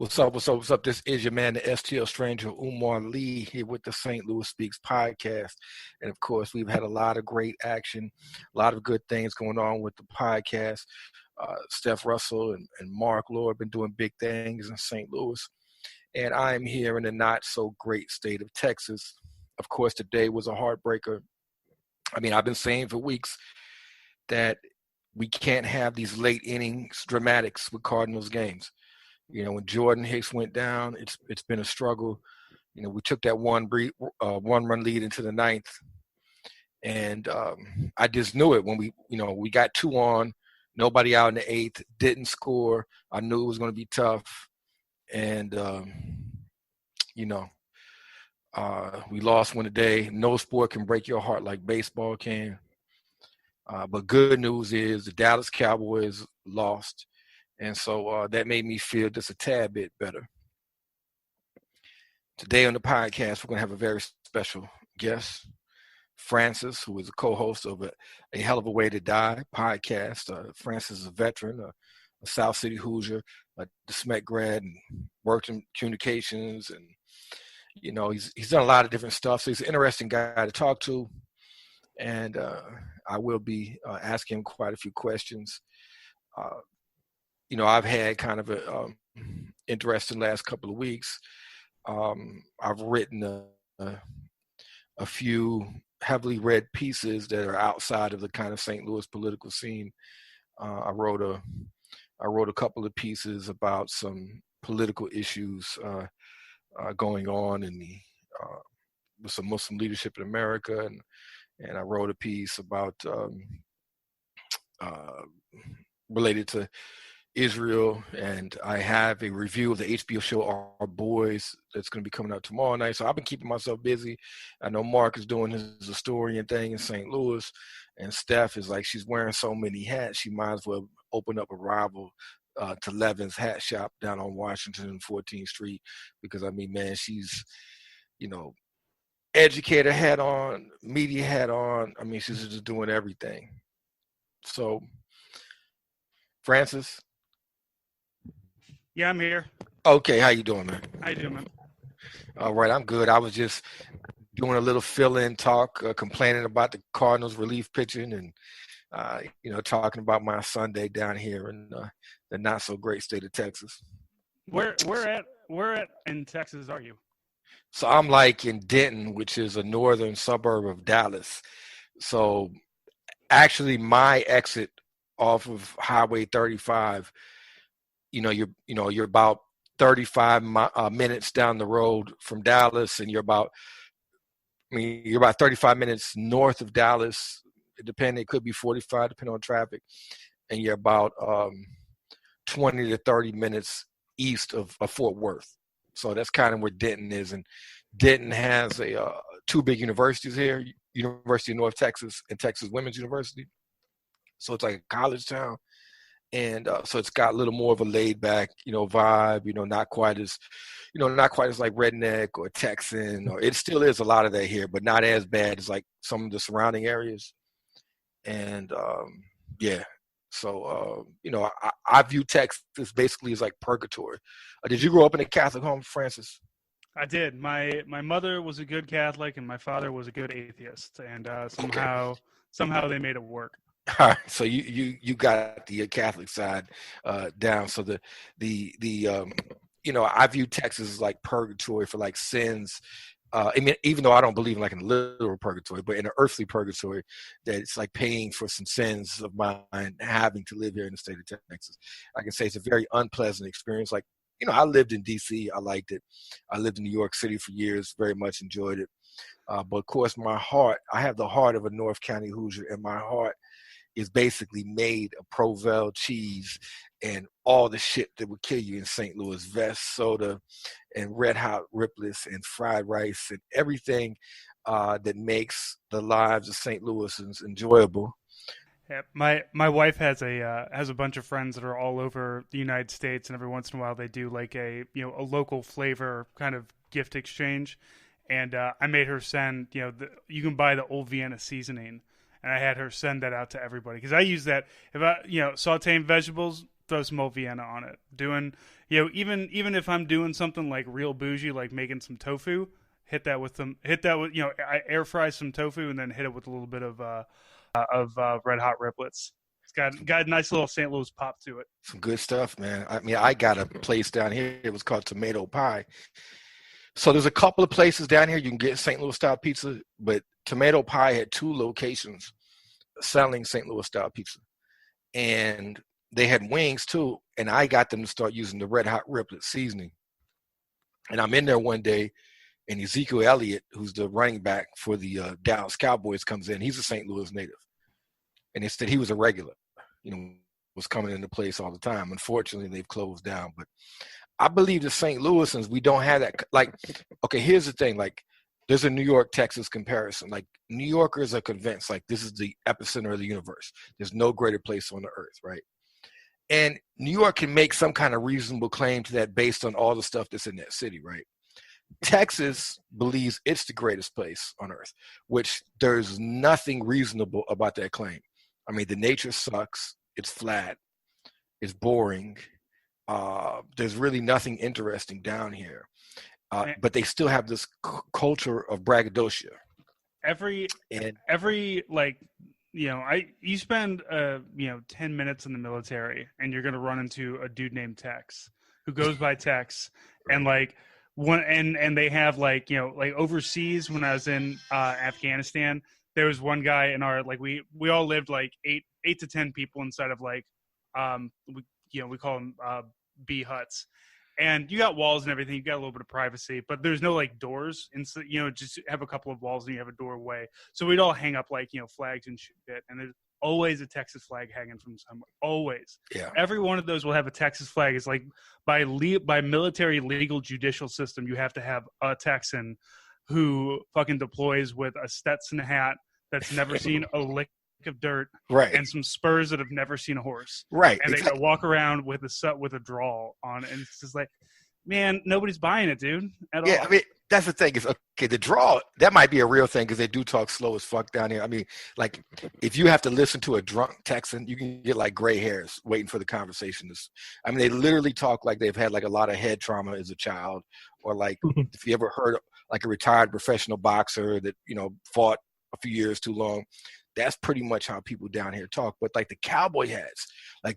What's up? What's up? What's up? This is your man, the STL Stranger, Umar Lee, here with the St. Louis Speaks podcast. And of course, we've had a lot of great action, a lot of good things going on with the podcast. Steph Russell and Mark Lord have been doing big things in St. Louis. And I am here in the not so great state of Texas. Of course, today was a heartbreaker. I mean, I've been saying for weeks that we can't have these late innings dramatics with Cardinals games. You know, when Jordan Hicks went down, it's been a struggle. You know, we took that one-run lead into the ninth, and I just knew it when we got two on, nobody out in the eighth, didn't score. I knew it was going to be tough, and we lost one today. No sport can break your heart like baseball can. But good news is the Dallas Cowboys lost. And so that made me feel just a tad bit better. Today on the podcast, we're going to have a very special guest, Francis, who is a co-host of a Hell of a Way to Die podcast. Francis is a veteran, a South City Hoosier, a DeSmet grad, and worked in communications. And, you know, he's done a lot of different stuff. So he's an interesting guy to talk to. And I will be asking him quite a few questions. I've had kind of an interesting last couple of weeks. I've written a few heavily read pieces that are outside of the kind of St. Louis political scene. I wrote a couple of pieces about some political issues going on with some Muslim leadership in America, and I wrote a piece about related to Israel, and I have a review of the HBO show Our Boys that's going to be coming out tomorrow night. So I've been keeping myself busy. I know Mark is doing his historian thing in St. Louis, and Steph is like, she's wearing so many hats, she might as well open up a rival to Levin's hat shop down on Washington and 14th Street, because I mean, man, she's, educator hat on, media hat on. I mean, she's just doing everything. So, Francis. Yeah, I'm here. Okay, how you doing, man? How you doing, man? All right, I'm good. I was just doing a little fill-in talk, complaining about the Cardinals relief pitching, and talking about my Sunday down here in the not so great state of Texas. Where at in Texas are you? So I'm like in Denton, which is a northern suburb of Dallas. So actually, my exit off of Highway 35. You're about 35 minutes down the road from Dallas, and you're about 35 minutes north of Dallas. It could be 45, depending on traffic, and you're about 20 to 30 minutes east of Fort Worth. So that's kind of where Denton is, and Denton has two big universities here: University of North Texas and Texas Women's University. So it's like a college town. And so it's got a little more of a laid back, vibe, not quite as like redneck or Texan, or it still is a lot of that here, but not as bad as like some of the surrounding areas. And so I view Texas basically as like purgatory. Did you grow up in a Catholic home, Francis? I did. My mother was a good Catholic and my father was a good atheist, and somehow they made it work. All right, so you got the Catholic side down. So I view Texas as like purgatory for like sins. I mean, even though I don't believe in like in a literal purgatory, but in an earthly purgatory, that it's like paying for some sins of mine having to live here in the state of Texas. I can say it's a very unpleasant experience. Like, I lived in D.C. I liked it. I lived in New York City for years, very much enjoyed it. But of course, I have the heart of a North County Hoosier, and my heart is basically made of Provel cheese and all the shit that would kill you in St. Louis: Vest soda and Red Hot Ripless and fried rice and everything that makes the lives of St. Louisans enjoyable. Yeah, my wife has a bunch of friends that are all over the United States, and every once in a while they do like a local flavor kind of gift exchange. And I made her send you can buy the Old Vienna seasoning, and I had her send that out to everybody because I use that if I sauteing vegetables. throw some old Vienna on it. Doing, even if I'm doing something like real bougie, like making some tofu, hit that with I air fry some tofu and then hit it with a little bit of red hot riblets. It's got a nice little St. Louis pop to it. Some good stuff, man. I mean, I got a place down here. It was called Tomato Pie. So there's a couple of places down here you can get St. Louis style pizza, but Tomato Pie had 2 locations selling St. Louis style pizza, and they had wings too. And I got them to start using the red hot riblet seasoning. And I'm in there one day, and Ezekiel Elliott, who's the running back for the Dallas Cowboys, comes in. He's a St. Louis native, and instead he was a regular, was coming into place all the time. Unfortunately, they've closed down, but I believe the St. Louisans, we don't have that. Like, okay, here's the thing. Like, there's a New York, Texas comparison. Like, New Yorkers are convinced, like, this is the epicenter of the universe. There's no greater place on the earth, right? And New York can make some kind of reasonable claim to that based on all the stuff that's in that city, right? Texas believes it's the greatest place on earth, which there's nothing reasonable about that claim. I mean, the nature sucks. It's flat. It's boring. There's really nothing interesting down here, but they still have this culture of braggadocio. You spend 10 minutes in the military, and you're gonna run into a dude named Tex who goes by Tex, and and they have overseas. When I was in Afghanistan, there was one guy in our we all lived like eight to 10 people inside of we call them bee huts, and you got walls and everything. You got a little bit of privacy, but there's no doors. And so, just have a couple of walls and you have a doorway. So we'd all hang up flags and shit. And there's always a Texas flag hanging from somewhere. Always. Yeah. Every one of those will have a Texas flag. It's like by military legal judicial system, you have to have a Texan who fucking deploys with a Stetson hat that's never seen a lick of dirt, right, and some spurs that have never seen a horse, right, and they walk around with a drawl on, and it's just like, man, nobody's buying it, dude, at all. I mean, that's the thing is, okay, the draw, that might be a real thing because they do talk slow as fuck down here. I mean, like, if you have to listen to a drunk Texan, you can get gray hairs waiting for the conversation. I mean, they literally talk like they've had a lot of head trauma as a child, or if you ever heard a retired professional boxer that fought a few years too long. That's pretty much how people down here talk. But the cowboy hats,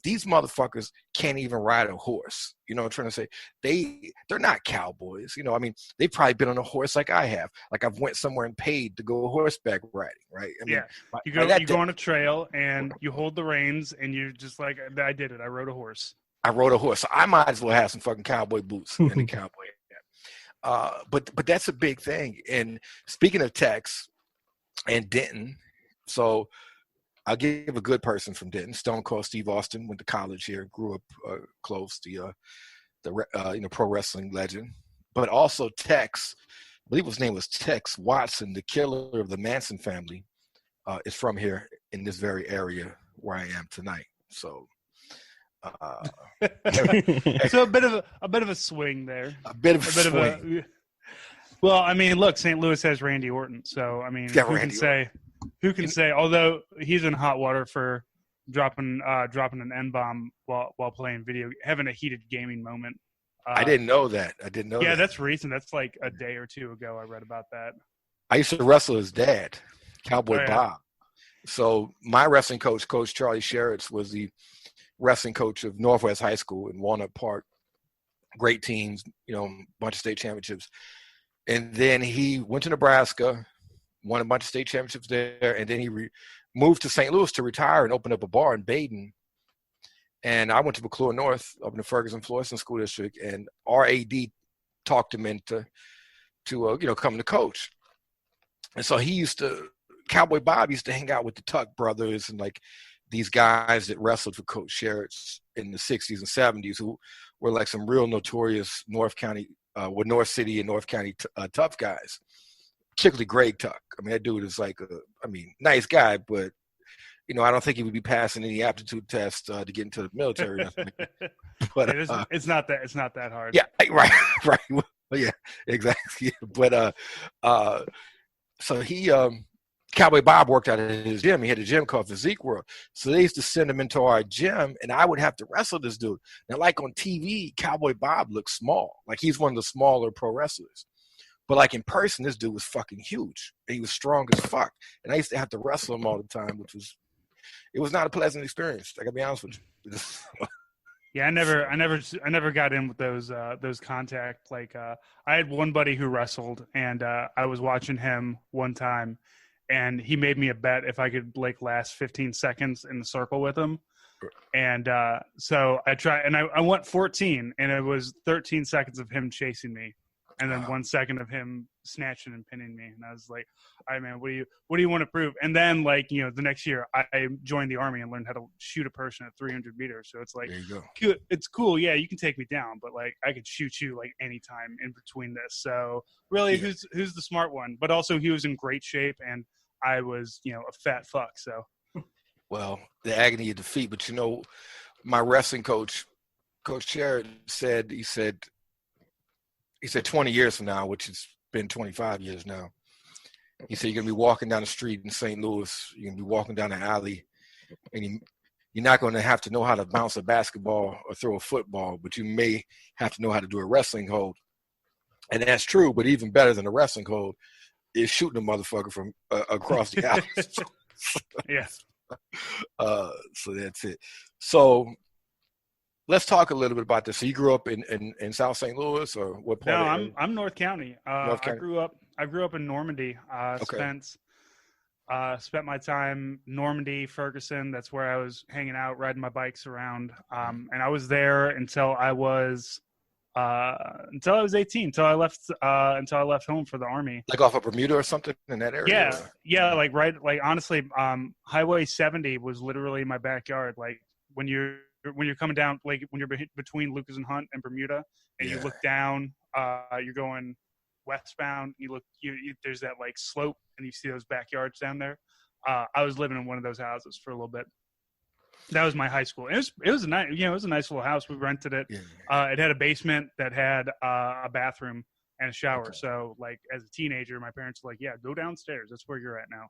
these motherfuckers can't even ride a horse. You know what I'm trying to say? They're not cowboys. I mean, they've probably been on a horse like I have. I've went somewhere and paid to go horseback riding, right? I mean, you go on a trail and you hold the reins and you're just like, I did it. I rode a horse. So I might as well have some fucking cowboy boots and a cowboy hat. But that's a big thing. And speaking of Tex and Denton, so I'll give a good person from Denton. Stone Cold Steve Austin went to college here, grew up close to the pro wrestling legend. But also Tex, I believe his name was Tex Watson, the killer of the Manson family, is from here in this very area where I am tonight. So, so a bit of a swing there. A bit of a swing. Well, I mean, look, St. Louis has Randy Orton, so I mean, who can say? Although he's in hot water for dropping an N-bomb while playing having a heated gaming moment. I didn't know that. Yeah, that's recent. That's like a day or two ago. I read about that. I used to wrestle his dad, Cowboy Bob. So my wrestling coach, Coach Charlie Sherritts, was the wrestling coach of Northwest High School in Walnut Park. Great teams, bunch of state championships. And then he went to Nebraska, won a bunch of state championships there, and then he moved to St. Louis to retire and open up a bar in Baden. And I went to McClure North up in the Ferguson-Florissant School District, and our AD talked him into coming to coach. And so Cowboy Bob used to hang out with the Tuck brothers and these guys that wrestled for Coach Sherritts in the 60s and 70s who were some real notorious North City and North County tough guys. Particularly Greg Tuck. I mean, that dude is nice guy, but I don't think he would be passing any aptitude test to get into the military. But it's not that hard. Yeah, right. Well, yeah, exactly. But so he Cowboy Bob worked out at his gym. He had a gym called Physique World. So they used to send him into our gym, and I would have to wrestle this dude. Now, like on TV, Cowboy Bob looked small. Like he's one of the smaller pro wrestlers. But like in person, this dude was fucking huge. He was strong as fuck. And I used to have to wrestle him all the time, it was not a pleasant experience. I gotta be honest with you. Yeah, I never got in with those contact. Like, I had one buddy who wrestled, and I was watching him one time, and he made me a bet if I could like last 15 seconds in the circle with him. And so I tried, and I went 14, and it was 13 seconds of him chasing me, and then 1 second of him snatching and pinning me. And I was like, all right, man, what do you want to prove? And then, like, you know, the next year I joined the Army and learned how to shoot a person at 300 meters. So it's like, there you go. It's cool. Yeah, you can take me down, but like I could shoot you like anytime in between this. So really, who's the smart one? But also he was in great shape, and I was, you know, a fat fuck. So, well, the agony of defeat. But you know, my wrestling coach, Coach Sherrod, said 20 years from now, which has been 25 years now. He said, you're going to be walking down the street in St. Louis. You're going to be walking down the alley, and you're not going to have to know how to bounce a basketball or throw a football, but you may have to know how to do a wrestling hold. And that's true, but even better than a wrestling hold is shooting a motherfucker from across the alley. Yeah. So that's it. So let's talk a little bit about this. So you grew up in South St. Louis, or what part? No, I'm North County. North County. I grew up in Normandy. Okay. Spent my time Normandy, Ferguson. That's where I was hanging out, riding my bikes around. And I was there until I was 18. Until I left home for the Army. Like off of Bermuda or something in that area? Yeah. Like honestly, Highway 70 was literally my backyard. Like when you're coming down, like when you're between Lucas and Hunt and Bermuda, and you look down, you're going westbound. You there's that like slope, and you see those backyards down there. I was living in one of those houses for a little bit. That was my high school. It was a nice, it was a nice little house. We rented it. Yeah. It had a basement that had a bathroom and a shower. Okay. So like as a teenager, my parents were like, "Yeah, go downstairs. That's where you're at now."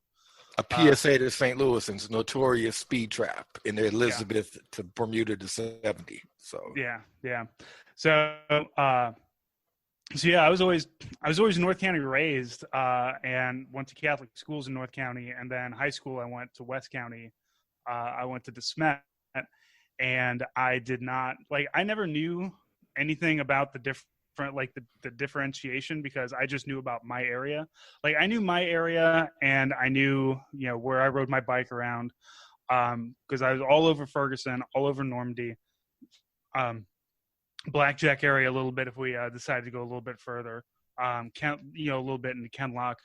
A PSA to St. Louisans, notorious speed trap in the Elizabeth to Bermuda to 70. So yeah. So I was always in North County raised, and went to Catholic schools in North County, and then high school I went to West County. I went to DeSmet, and I did not I never knew anything about the different the differentiation, because I just knew about my area. Like I knew my area, and I knew where I rode my bike around, because I was all over Ferguson, all over Normandy. Blackjack area a little bit if we decided to go a little bit further, a little bit into Kenlock.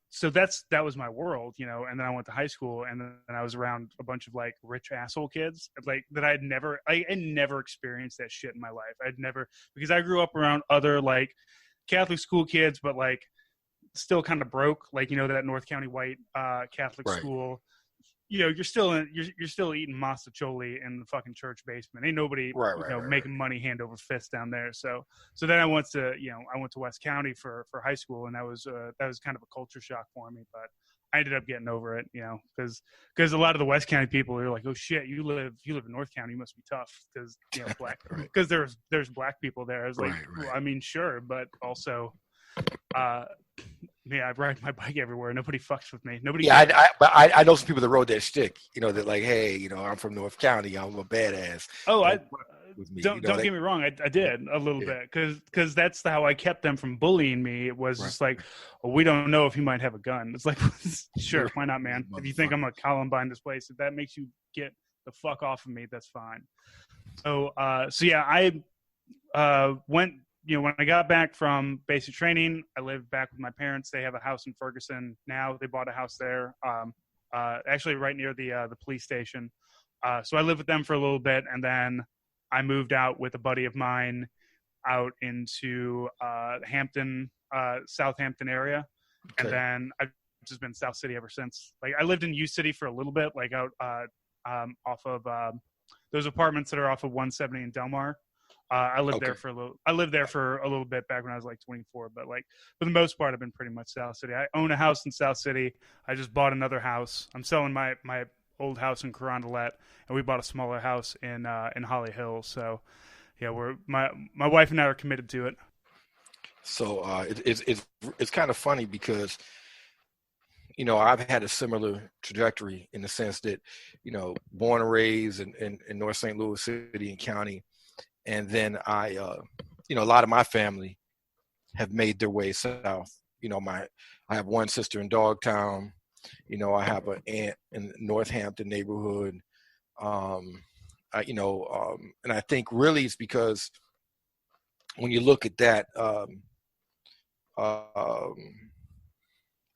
So that was my world, and then I went to high school, and then I was around a bunch of like rich asshole kids that I had never experienced that shit in my life. Because I grew up around other like Catholic school kids, but like still kind of broke, that North County white Catholic school. You're still eating masticholi in the fucking church basement. Ain't nobody making money hand over fist down there. So then I went to West County for high school, and that was kind of a culture shock for me. But I ended up getting over it, because a lot of the West County people are like, oh shit, you live in North County, you must be tough, because black, because there's black people there. I was like, well, I mean, sure, but also. I ride my bike everywhere. Nobody fucks with me. Nobody. Yeah, I know some people that rode that shtick. That like, hey, I'm from North County. I'm a badass. Oh, don't get me wrong. I did a little bit because that's how I kept them from bullying me. It was just like, well, we don't know if he might have a gun. It's like, sure, why not, man? If you think I'm a Columbine this place, if that makes you get the fuck off of me, that's fine. So I went. When I got back from basic training, I lived back with my parents. They have a house in Ferguson now. They bought a house there, actually right near the police station. So I lived with them for a little bit, and then I moved out with a buddy of mine out into Hampton, Southampton area. Okay. And then I've just been South City ever since. Like I lived in U City for a little bit, like out off of those apartments that are off of 170 in Del Mar. I lived Okay. there for a little. I lived there for a little bit back when I was like 24. But like for the most part, I've been pretty much South City. I own a house in South City. I just bought another house. I'm selling my old house in Carondelet, and we bought a smaller house in Holly Hill. So yeah, we're my wife and I are committed to it. So it's kind of funny because I've had a similar trajectory in the sense that born and raised in North St. Louis City and County, and then a lot of my family have made their way south. I have one sister in Dogtown. I have an aunt in the Northampton neighborhood. And I think really it's because when you look at that, um,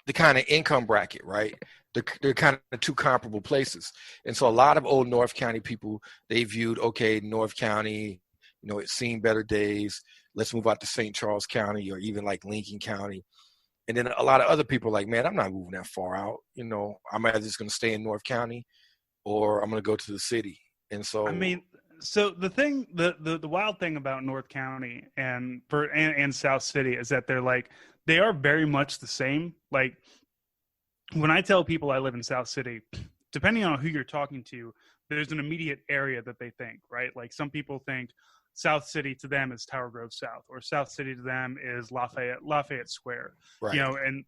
the kind of income bracket, right? They're kind of two comparable places. And so a lot of old North County people, they viewed, okay, North County, it's seen better days. Let's move out to St. Charles County or even like Lincoln County. And then a lot of other people are like, man, I'm not moving that far out. I'm either just going to stay in North County or I'm going to go to the city. And so, I mean, so the thing, the wild thing about North County and South City is that they are very much the same. Like when I tell people I live in South City, depending on who you're talking to, there's an immediate area that they think, right? Like some people think South City to them is Tower Grove South, or South City to them is Lafayette Square. right. And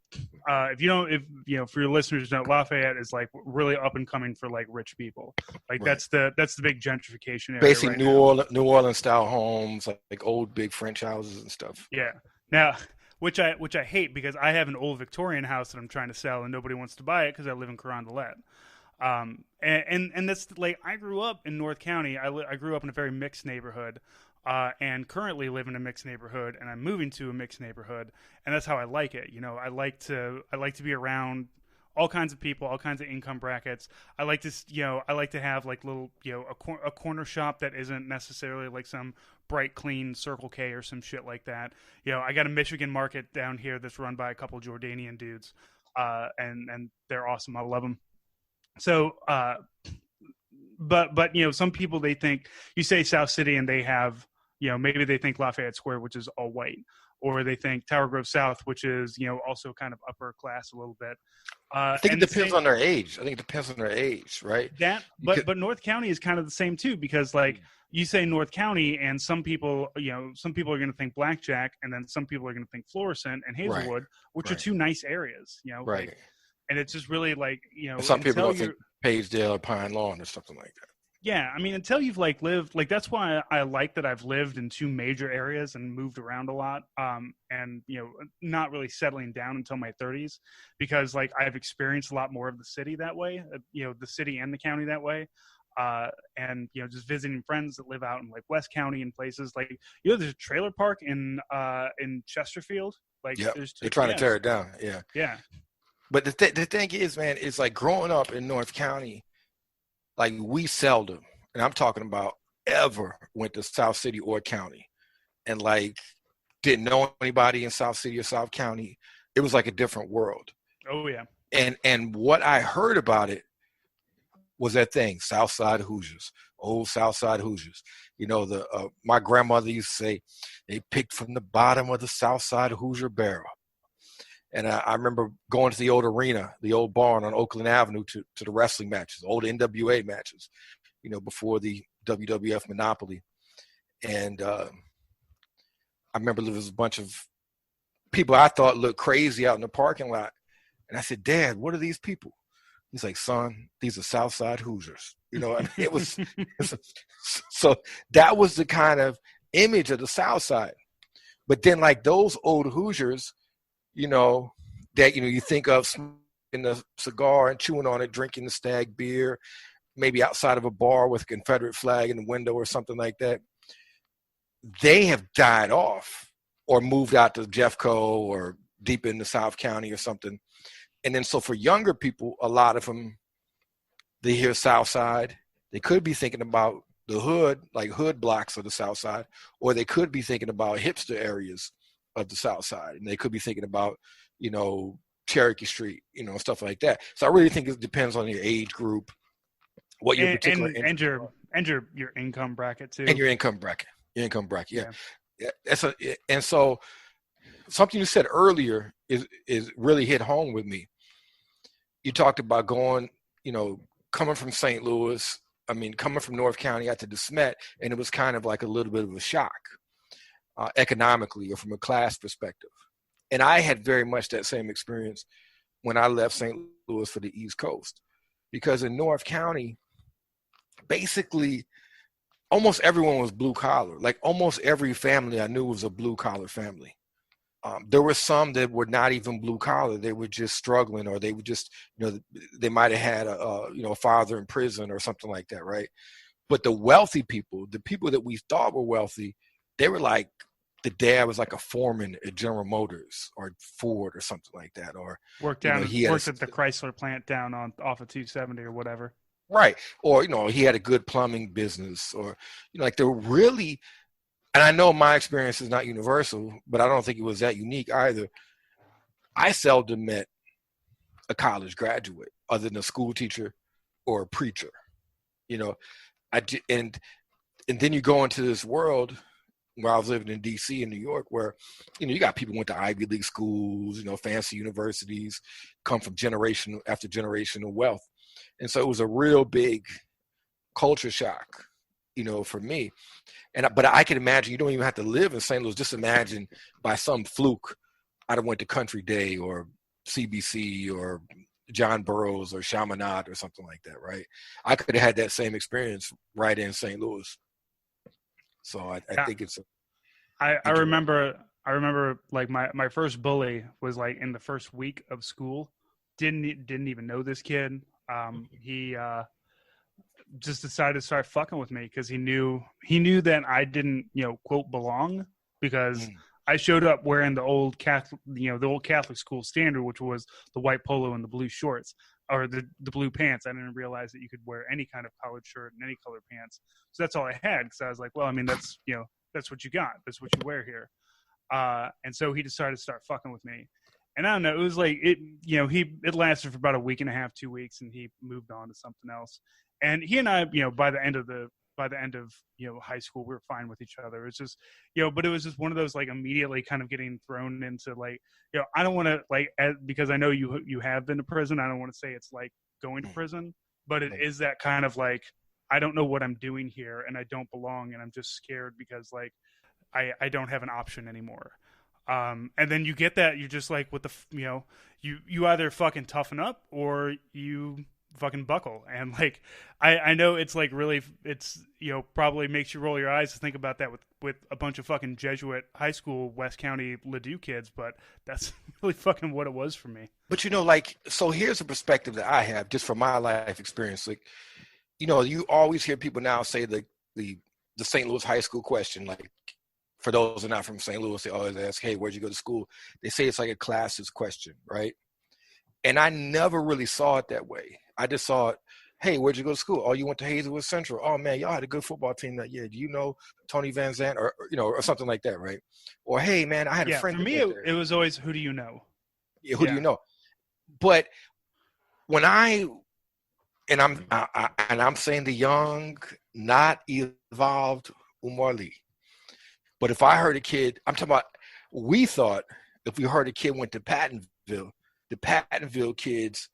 for your listeners, Lafayette is like really up and coming for like rich people. Like Right. that's the big gentrification area Basically right New now. Orleans style homes, like old big French houses and stuff. Yeah. Now, which I hate because I have an old Victorian house that I'm trying to sell and nobody wants to buy it because I live in Carondelet. And that's like I grew up in North County. I grew up in a very mixed neighborhood, and currently live in a mixed neighborhood, and I'm moving to a mixed neighborhood, and that's how I like it. I like to be around all kinds of people, all kinds of income brackets. I like to have like little a corner shop that isn't necessarily like some bright clean Circle K or some shit like that. I got a Michigan market down here that's run by a couple Jordanian dudes, and they're awesome. I love them. So, but some people, they think you say South City and they have, maybe they think Lafayette Square, which is all white, or they think Tower Grove South, which is, also kind of upper class a little bit. I think it depends on their age. I think it depends on their age, right? But North County is kind of the same too, because like you say North County and some people are going to think Blackjack, and then some people are going to think Florissant and Hazelwood, which are two nice areas, right. Like, and it's just really like, And some people don't think Pagesdale or Pine Lawn or something like that. Yeah, I mean, until you've like lived, like that's why I like that I've lived in two major areas and moved around a lot, and not really settling down until my 30s, because like I've experienced a lot more of the city that way, the city and the county that way, and just visiting friends that live out in like West County and places like there's a trailer park in Chesterfield, like they're trying to tear it down, yeah. But the thing is, man, it's like growing up in North County, like we seldom, and I'm talking about ever, went to South City or County, and like didn't know anybody in South City or South County. It was like a different world. Oh yeah. And what I heard about it was that thing, Southside Hoosiers, old Southside Hoosiers. My grandmother used to say they picked from the bottom of the Southside Hoosier barrel. And I remember going to the old arena, the old barn on Oakland Avenue to the wrestling matches, old NWA matches, before the WWF monopoly. And I remember there was a bunch of people I thought looked crazy out in the parking lot. And I said, Dad, what are these people? He's like, son, these are Southside Hoosiers. It was so that was the kind of image of the South Side. But then like those old Hoosiers, that, you think of smoking a cigar and chewing on it, drinking the Stag beer, maybe outside of a bar with a Confederate flag in the window or something like that. They have died off or moved out to Jeffco or deep into South County or something. And then so for younger people, a lot of them, they hear South Side. They could be thinking about the hood, like hood blocks of the South Side, or they could be thinking about hipster areas of the South Side, and they could be thinking about, Cherokee Street, stuff like that. So I really think it depends on your age group, what your particular and your income bracket too, and your income bracket. income bracket. Yeah. And so something you said earlier is really hit home with me. You talked about going, coming from St. Louis, coming from North County out to DeSmet, and it was kind of like a little bit of a shock economically or from a class perspective. And I had very much that same experience when I left St. Louis for the East Coast, because in North County, basically almost everyone was blue collar. Like almost every family I knew was a blue collar family. There were some that were not even blue collar. They were just struggling, or they would just, they might have had a father in prison or something like that, right? But the wealthy people, the people that we thought were wealthy, they were like, the dad was like a foreman at General Motors or Ford or something like that, or worked at the Chrysler plant down off of 270 or whatever. Right. Or, he had a good plumbing business, or, like they were really, and I know my experience is not universal, but I don't think it was that unique either. I seldom met a college graduate other than a school teacher or a preacher, and then you go into this world where I was living in DC and New York, where, you got people who went to Ivy League schools, fancy universities, come from generation after generation of wealth. And so it was a real big culture shock, for me. But I can imagine you don't even have to live in St. Louis. Just imagine by some fluke, I'd have went to Country Day or CBC or John Burroughs or Chaminade or something like that, right? I could have had that same experience right in St. Louis. So I think it's. I remember like my first bully was like in the first week of school. Didn't even know this kid. He just decided to start fucking with me because he knew that I didn't, quote, belong, because I showed up wearing the old Catholic school standard, which was the white polo and the blue shorts, or the blue pants. I didn't realize that you could wear any kind of collared shirt and any color pants. So that's all I had, because I was like, well, that's, that's what you got. That's what you wear here. And so he decided to start fucking with me. And I don't know, it was like, it lasted for about a week and a half, 2 weeks, and he moved on to something else. And he and I, by the end of high school, we were fine with each other. It's just, but it was just one of those, like, immediately kind of getting thrown into, like, I don't want to, like, because I know you have been to prison. I don't want to say it's like going to prison, but it is that kind of like, I don't know what I'm doing here and I don't belong. And I'm just scared because, like, I don't have an option anymore. And then you get that, you're just like, what the, you either fucking toughen up or you fucking buckle. And, like, I know it's like really, it's, probably makes you roll your eyes to think about that with a bunch of fucking Jesuit high school, West County Ladue kids, but that's really fucking what it was for me. But, like, so here's a perspective that I have just from my life experience. Like, you always hear people now say the St. Louis high school question, like, for those who are not from St. Louis, they always ask, hey, where'd you go to school? They say it's like a classist question, right? And I never really saw it that way. I just saw it, hey, where'd you go to school? Oh, you went to Hazelwood Central. Oh, man, y'all had a good football team that year. Do you know Tony Van Zandt? Or, or something like that, right? Or, hey, man, I had a friend. For me, it was always, who do you know? Yeah, who do you know? But when I'm saying the young, not evolved Umar Lee. But if I heard a kid, I'm talking about, we thought if we heard a kid went to Pattonville, the Pattonville kids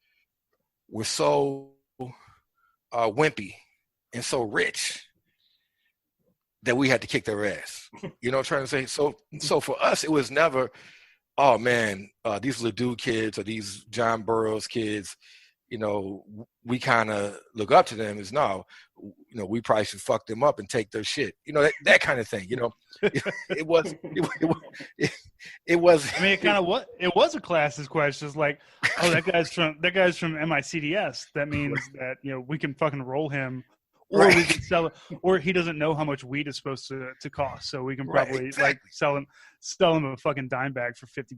were so wimpy and so rich that we had to kick their ass. You know what I'm trying to say? So for us, it was never, oh man, these Ladue kids or these John Burroughs kids, we kind of look up to them as we probably should fuck them up and take their shit. That kind of thing, it was. I mean, it was a classist question. It's like, oh, that guy's from MICDS. That means that, we can fucking roll him, or we can sell it, or he doesn't know how much weed is supposed to cost. So we can probably like sell him a fucking dime bag for $50.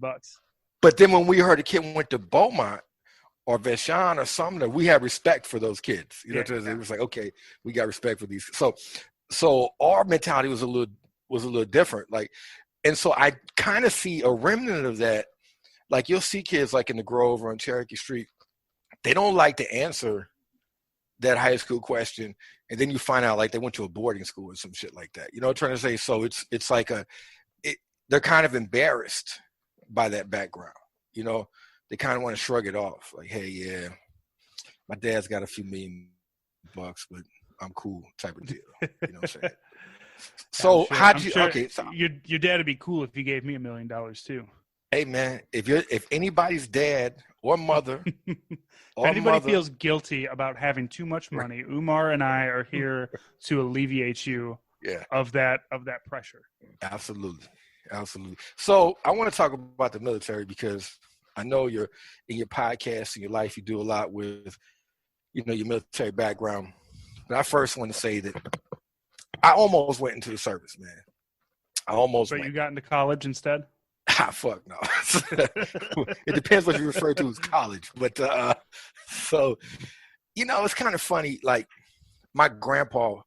But then when we heard a kid went to Beaumont or Vashon or Sumner, we had respect for those kids. It was like, okay, we got respect for these. So our mentality was a little different. Like, and so I kind of see a remnant of that. Like, you'll see kids like in the Grove or on Cherokee Street, they don't like to answer that high school question, and then you find out like they went to a boarding school or some shit like that. You know what I'm trying to say? So it's like they're kind of embarrassed by that background. You know, they kind of want to shrug it off, like, hey, yeah, my dad's got a few $1 million, but I'm cool, type of deal. You know what I'm saying? So how'd you? Okay, so your dad would be cool if he gave me $1 million too. hey man, if anybody's dad or mother If or anybody mother, feels guilty about having too much money, Umar and I are here to alleviate you of that pressure. Absolutely. So I want to talk about the military because I know you're in your podcast and your life, you do a lot with, you know, your military background. But I first want to say that I almost went into the service, man. But you got into college instead? Fuck no. It depends what you refer to as college. But so, you know, it's kind of funny. Like my grandpa,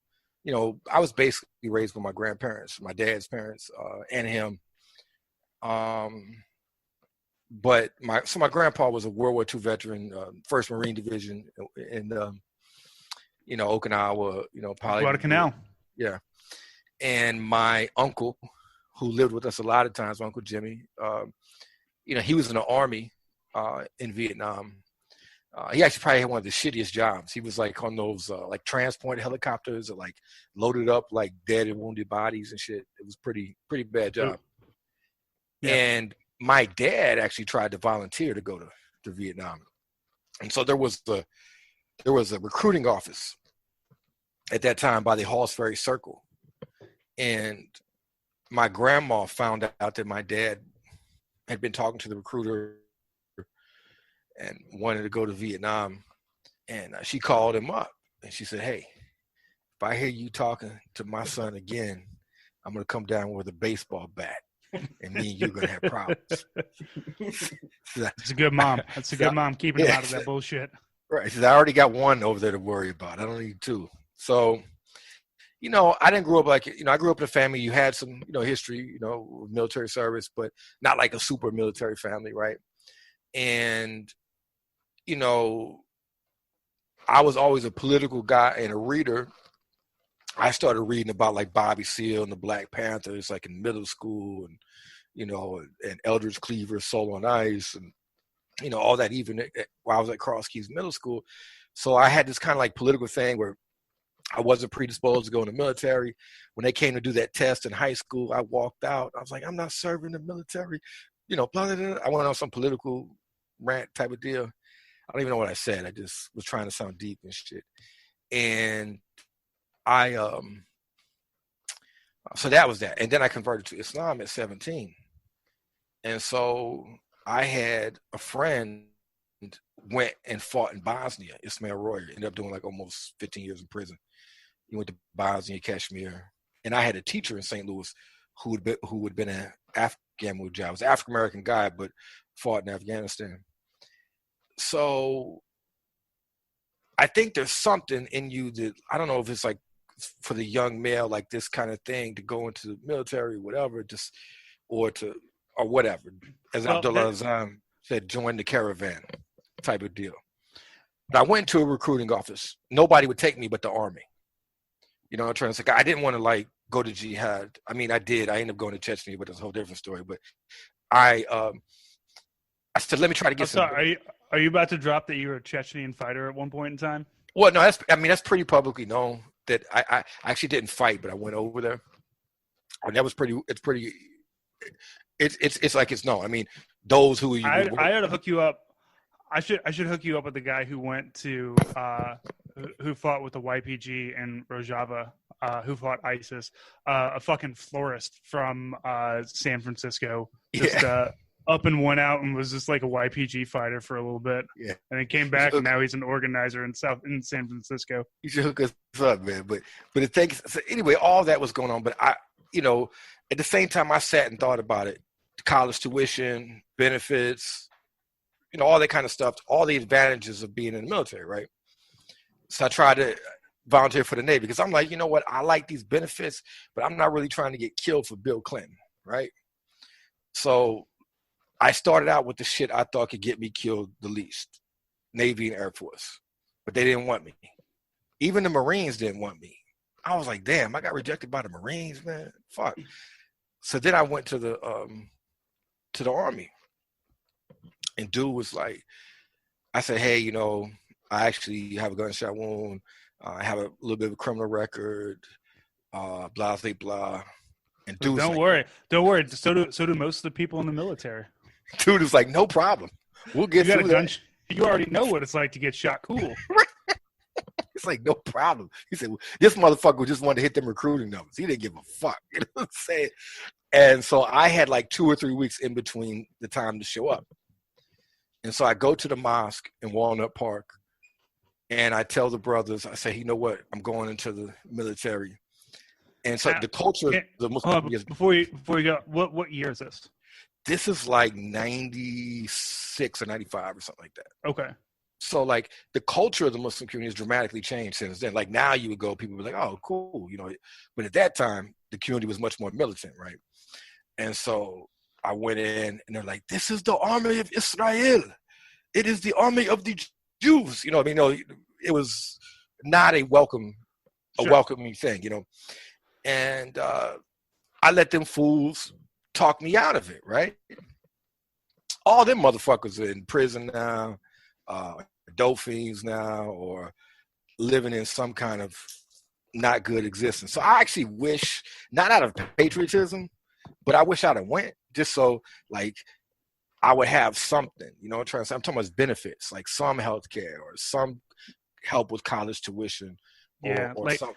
you know, I was basically raised with my grandparents, my dad's parents, and him. But my grandpa was a World War II veteran, 1st Marine Division in you know, Okinawa, you know, Guadalcanal. Yeah. And my uncle, who lived with us a lot of times, Uncle Jimmy, you know, he was in the Army in Vietnam. He actually probably had one of the shittiest jobs. He was like on those like transport helicopters that like loaded up like dead and wounded bodies and shit. It was pretty bad job. Yeah. And my dad actually tried to volunteer to go to Vietnam. And so there was a recruiting office at that time by the Halls Ferry Circle. And my grandma found out that my dad had been talking to the recruiter and wanted to go to Vietnam. And she called him up and she said, hey, if I hear you talking to my son again, I'm going to come down with a baseball bat and me and you're going to have problems. It's a good mom. That's a good mom keeping him out of that bullshit. Right. She said, I already got one over there to worry about. I don't need two. So, you know, I didn't grow up like, you know, I grew up in a family, you had some, you know, history, you know, military service, but not like a super military family, right? And, you know, I was always a political guy and a reader. I started reading about like Bobby Seale and the Black Panthers, like in middle school, and, you know, and Eldridge Cleaver, Soul on Ice, and, you know, all that even while I was at Cross Keys Middle School. So I had this kind of like political thing where I wasn't predisposed to go in the military. When they came to do that test in high school, I walked out. I was like, I'm not serving the military. You know, blah, blah, blah. I went on some political rant type of deal. I don't even know what I said. I just was trying to sound deep and shit. And I, so that was that. And then I converted to Islam at 17. And so I had a friend went and fought in Bosnia, Ismail Royer, ended up doing like almost 15 years in prison. He went to Bosnia, Kashmir. And I had a teacher in St. Louis who had been an Afghan Mujahid. Was an African-American guy, but fought in Afghanistan. So I think there's something in you that, I don't know if it's like for the young male, like this kind of thing to go into the military, whatever, just, or whatever. As Abdullah Azam said, join the caravan type of deal. But I went to a recruiting office. Nobody would take me but the Army. You know what I'm trying to say? I didn't want to like go to jihad. I mean, I did. I ended up going to Chechnya, but that's a whole different story. But I said, let me try to get some. Are you about to drop that you were a Chechnyan fighter at one point in time? Well, no, that's pretty publicly known that I actually didn't fight, but I went over there. And that was it's like it's known. I mean, those who I ought to hook you up. I should hook you up with the guy who went to who fought with the YPG in Rojava, who fought ISIS, a fucking florist from San Francisco, just up and went out and was just like a YPG fighter for a little bit, and then came back and now he's an organizer in San Francisco. You should hook us up, man. But it takes so anyway. All that was going on, but I, you know, at the same time I sat and thought about it: college tuition, benefits, you know, all that kind of stuff, all the advantages of being in the military, right? So I tried to volunteer for the Navy because I'm like, you know what? I like these benefits, but I'm not really trying to get killed for Bill Clinton, right? So I started out with the shit I thought could get me killed the least, Navy and Air Force, but they didn't want me. Even the Marines didn't want me. I was like, damn, I got rejected by the Marines, man. Fuck. So then I went to the Army, and dude was like, I said, hey, you know, I actually have a gunshot wound. I have a little bit of a criminal record, blah, blah, blah. And dude was Don't like, worry. Don't worry. So do most of the people in the military. dude was like, no problem. We'll get You got through a gun. that. You already know what it's like to get shot. Cool. It's like, no problem. He said, this motherfucker just wanted to hit them recruiting numbers. He didn't give a fuck. You know what I'm saying? And so I had like 2 or 3 weeks in between the time to show up. And so I go to the mosque in Walnut Park, and I tell the brothers, I say, you know what? I'm going into the military. And so the culture of the Muslim before you go, what year is this? This is like 96 or 95 or something like that. Okay. So like the culture of the Muslim community has dramatically changed since then. Like now you would go, people would be like, oh, cool, you know. But at that time, the community was much more militant, right? And so I went in, and they're like, this is the army of Israel. It is the army of the Jews. You know, I mean, no, it was not a welcoming thing, you know. And I let them fools talk me out of it, right? All them motherfuckers are in prison now, dope fiends now, or living in some kind of not good existence. So I actually wish, not out of patriotism, but I wish I'd have went just so like I would have something, you know what I'm talking about benefits, like some health care or some help with college tuition or like, something.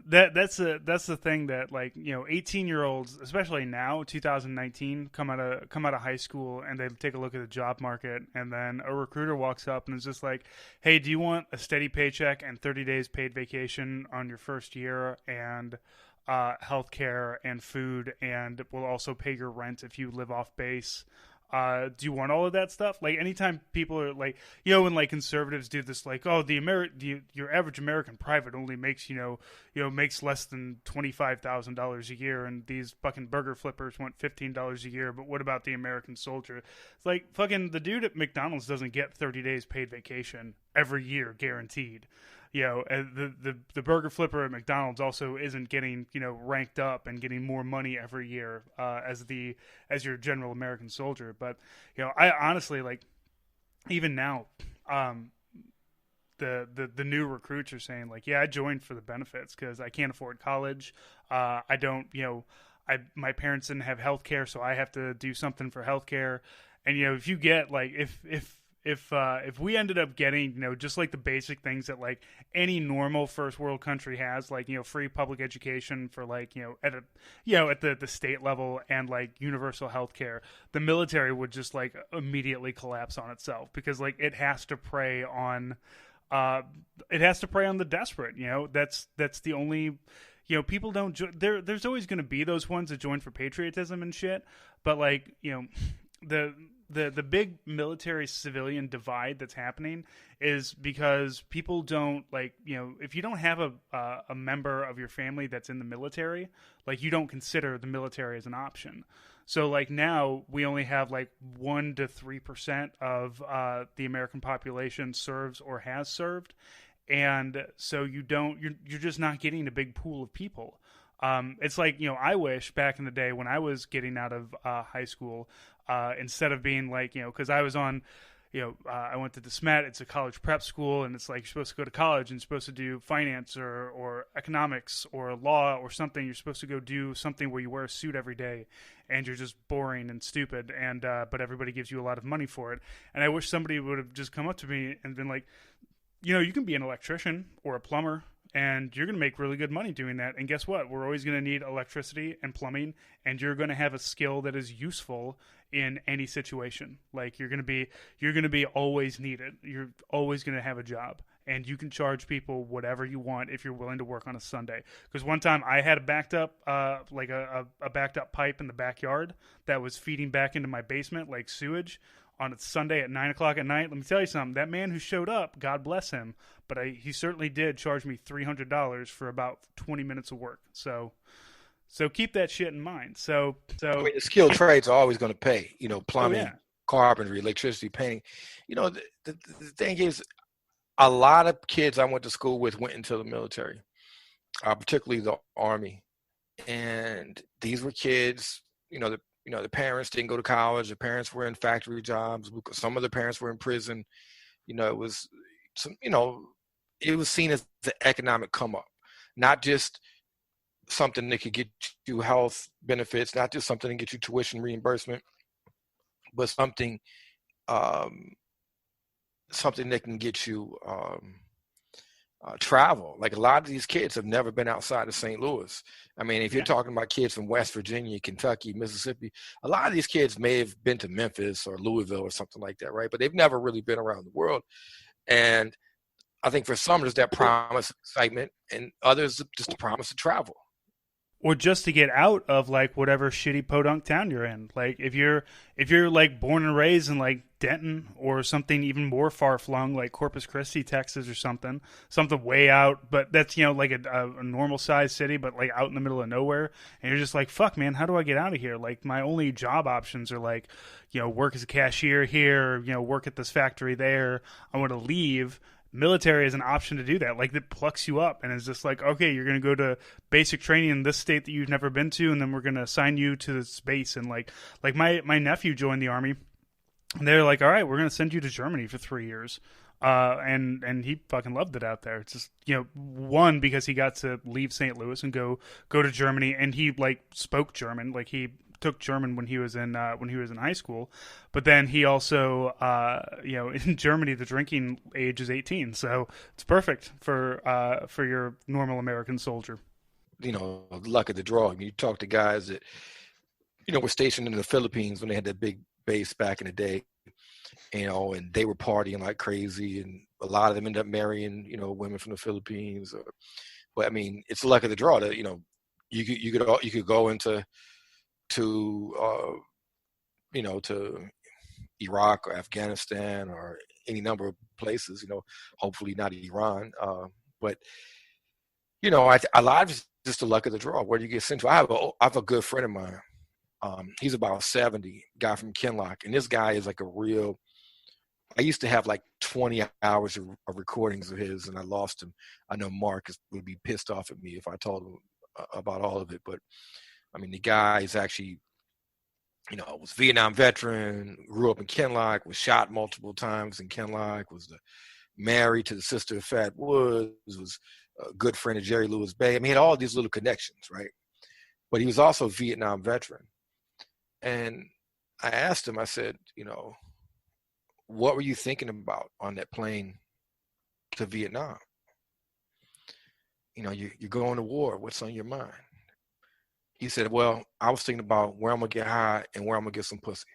That's the thing that, like, you know, 18-year-olds, especially now, 2019, come out of high school, and they take a look at the job market, and then a recruiter walks up and is just like, hey, do you want a steady paycheck and 30 days paid vacation on your first year, and health care and food, and we'll also pay your rent if you live off base? Do you want all of that stuff? Like, anytime people are like, you know, when like conservatives do this, like, oh, your average American private only makes, makes less than $25,000 a year, and these fucking burger flippers want $15 a year. But what about the American soldier? It's like, fucking the dude at McDonald's doesn't get 30 days paid vacation every year guaranteed. You know, the burger flipper at McDonald's also isn't getting, you know, ranked up and getting more money every year as your general American soldier. But, you know, I honestly, like, even now, the new recruits are saying, like, yeah, I joined for the benefits because I can't afford college. I don't, you know, my parents didn't have health care, so I have to do something for health care. And, you know, if you get, like, if we ended up getting, you know, just like the basic things that like any normal first world country has, like, you know, free public education for like, you know, at the state level, and like universal health care, the military would just like immediately collapse on itself, because like it has to prey on the desperate. You know, that's the only, you know, people don't there's always going to be those ones that join for patriotism and shit, but like, you know, the big military civilian divide that's happening is because people don't, like, you know, if you don't have a member of your family that's in the military, like, you don't consider the military as an option. So like now we only have like 1 to 3% of the American population serves or has served, and so you're just not getting a big pool of people. It's like, you know, I wish back in the day when I was getting out of high school, instead of being like, you know, because I was on, you know, I went to DeSmet. It's a college prep school, and it's like you're supposed to go to college and you're supposed to do finance or economics or law or something. You're supposed to go do something where you wear a suit every day, and you're just boring and stupid, and but everybody gives you a lot of money for it. And I wish somebody would have just come up to me and been like, you know, you can be an electrician or a plumber, and you're going to make really good money doing that. And guess what? We're always going to need electricity and plumbing, and you're going to have a skill that is useful in any situation. Like, you're going to be always needed. You're always going to have a job, and you can charge people whatever you want if you're willing to work on a Sunday. Because one time I had a backed up, like a backed up pipe in the backyard that was feeding back into my basement like sewage on a Sunday at 9 o'clock at night. Let me tell you something. That man who showed up, God bless him, but he certainly did charge me $300 for about 20 minutes of work. So keep that shit in mind. So I mean, the skilled trades are always going to pay. You know, plumbing, oh, yeah. carpentry, electricity, painting. You know, the thing is, a lot of kids I went to school with went into the military, particularly the Army. And these were kids, the parents didn't go to college. The parents were in factory jobs. Some of the parents were in prison. It was some, it was seen as the economic come up, not just something that could get you health benefits, not just something to get you tuition reimbursement, but um, something that can get you travel. Like a lot of these kids have never been outside of St. Louis. I mean, if you're Yeah. talking about kids from West Virginia, Kentucky, Mississippi, a lot of these kids may have been to Memphis or Louisville or something like that, right? But they've never really been around the world. And I think for some, there's that promise of excitement, and others just the promise of travel. Or just to get out of like whatever shitty podunk town you're in. Like if you're like born and raised in like Denton or something even more far flung like Corpus Christi, Texas or something way out, but that's like a normal sized city, but like out in the middle of nowhere, and you're just like, fuck, man, how do I get out of here? Like my only job options are like, work as a cashier here, work at this factory there. I want to leave. Military is an option to do that. Like that plucks you up and is just like, okay, you're going to go to basic training in this state that you've never been to, and then we're going to assign you to this base. And like my nephew joined the army, and they're like, all right, we're going to send you to Germany for 3 years. And he fucking loved it out there. It's just one, because he got to leave St. Louis and go to Germany, and he like spoke German. Like he took German when he was in high school, but then he also in Germany the drinking age is 18, so it's perfect for your normal American soldier. Luck of the draw. I mean, you talk to guys that were stationed in the Philippines when they had that big base back in the day, and they were partying like crazy, and a lot of them ended up marrying women from the Philippines. But I mean, it's the luck of the draw that you could go into to to Iraq or Afghanistan or any number of places, hopefully not Iran. But a lot of it's just the luck of the draw. Where do you get sent to? I have a good friend of mine. He's about 70, guy from Kinloch, and this guy is like a real. I used to have like 20 hours of recordings of his, and I lost him. I know Mark would be pissed off at me if I told him about all of it, but I mean, the guy is actually, was a Vietnam veteran, grew up in Kinloch, was shot multiple times in Kinloch, was married to the sister of Fat Woods, was a good friend of Jerry Lewis Bay. I mean, he had all these little connections, right? But he was also a Vietnam veteran. And I asked him, I said, what were you thinking about on that plane to Vietnam? You're going to war. What's on your mind? He said, well, I was thinking about where I'm going to get high and where I'm going to get some pussy.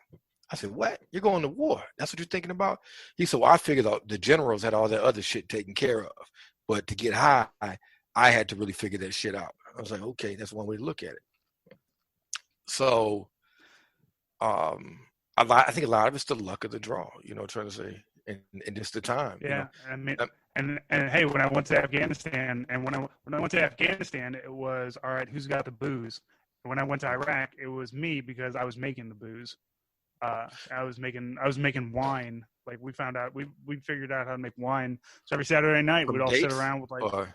I said, what? You're going to war? That's what you're thinking about? He said, well, I figured out the generals had all that other shit taken care of. But to get high, I had to really figure that shit out. I was like, okay, that's one way to look at it. So I think a lot of it's the luck of the draw, trying to say, and just the time. Yeah, I mean, and hey, when I went to Afghanistan, and when I went to Afghanistan, it was all right. Who's got the booze? And when I went to Iraq, it was me because I was making the booze. I was making wine. Like we found out, we figured out how to make wine. So every Saturday night, From we'd all dates, sit around with like.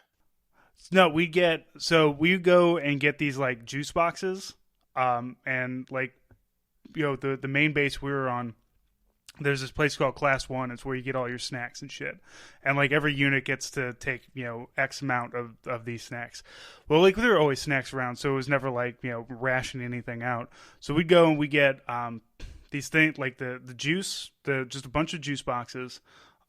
No, we go and get these like juice boxes, and like, the main base we were on. There's this place called Class 1. It's where you get all your snacks and shit. And, like, every unit gets to take, X amount of these snacks. Well, like, there were always snacks around, so it was never, like, rationing anything out. So we'd go and we get these things, like the juice, just a bunch of juice boxes.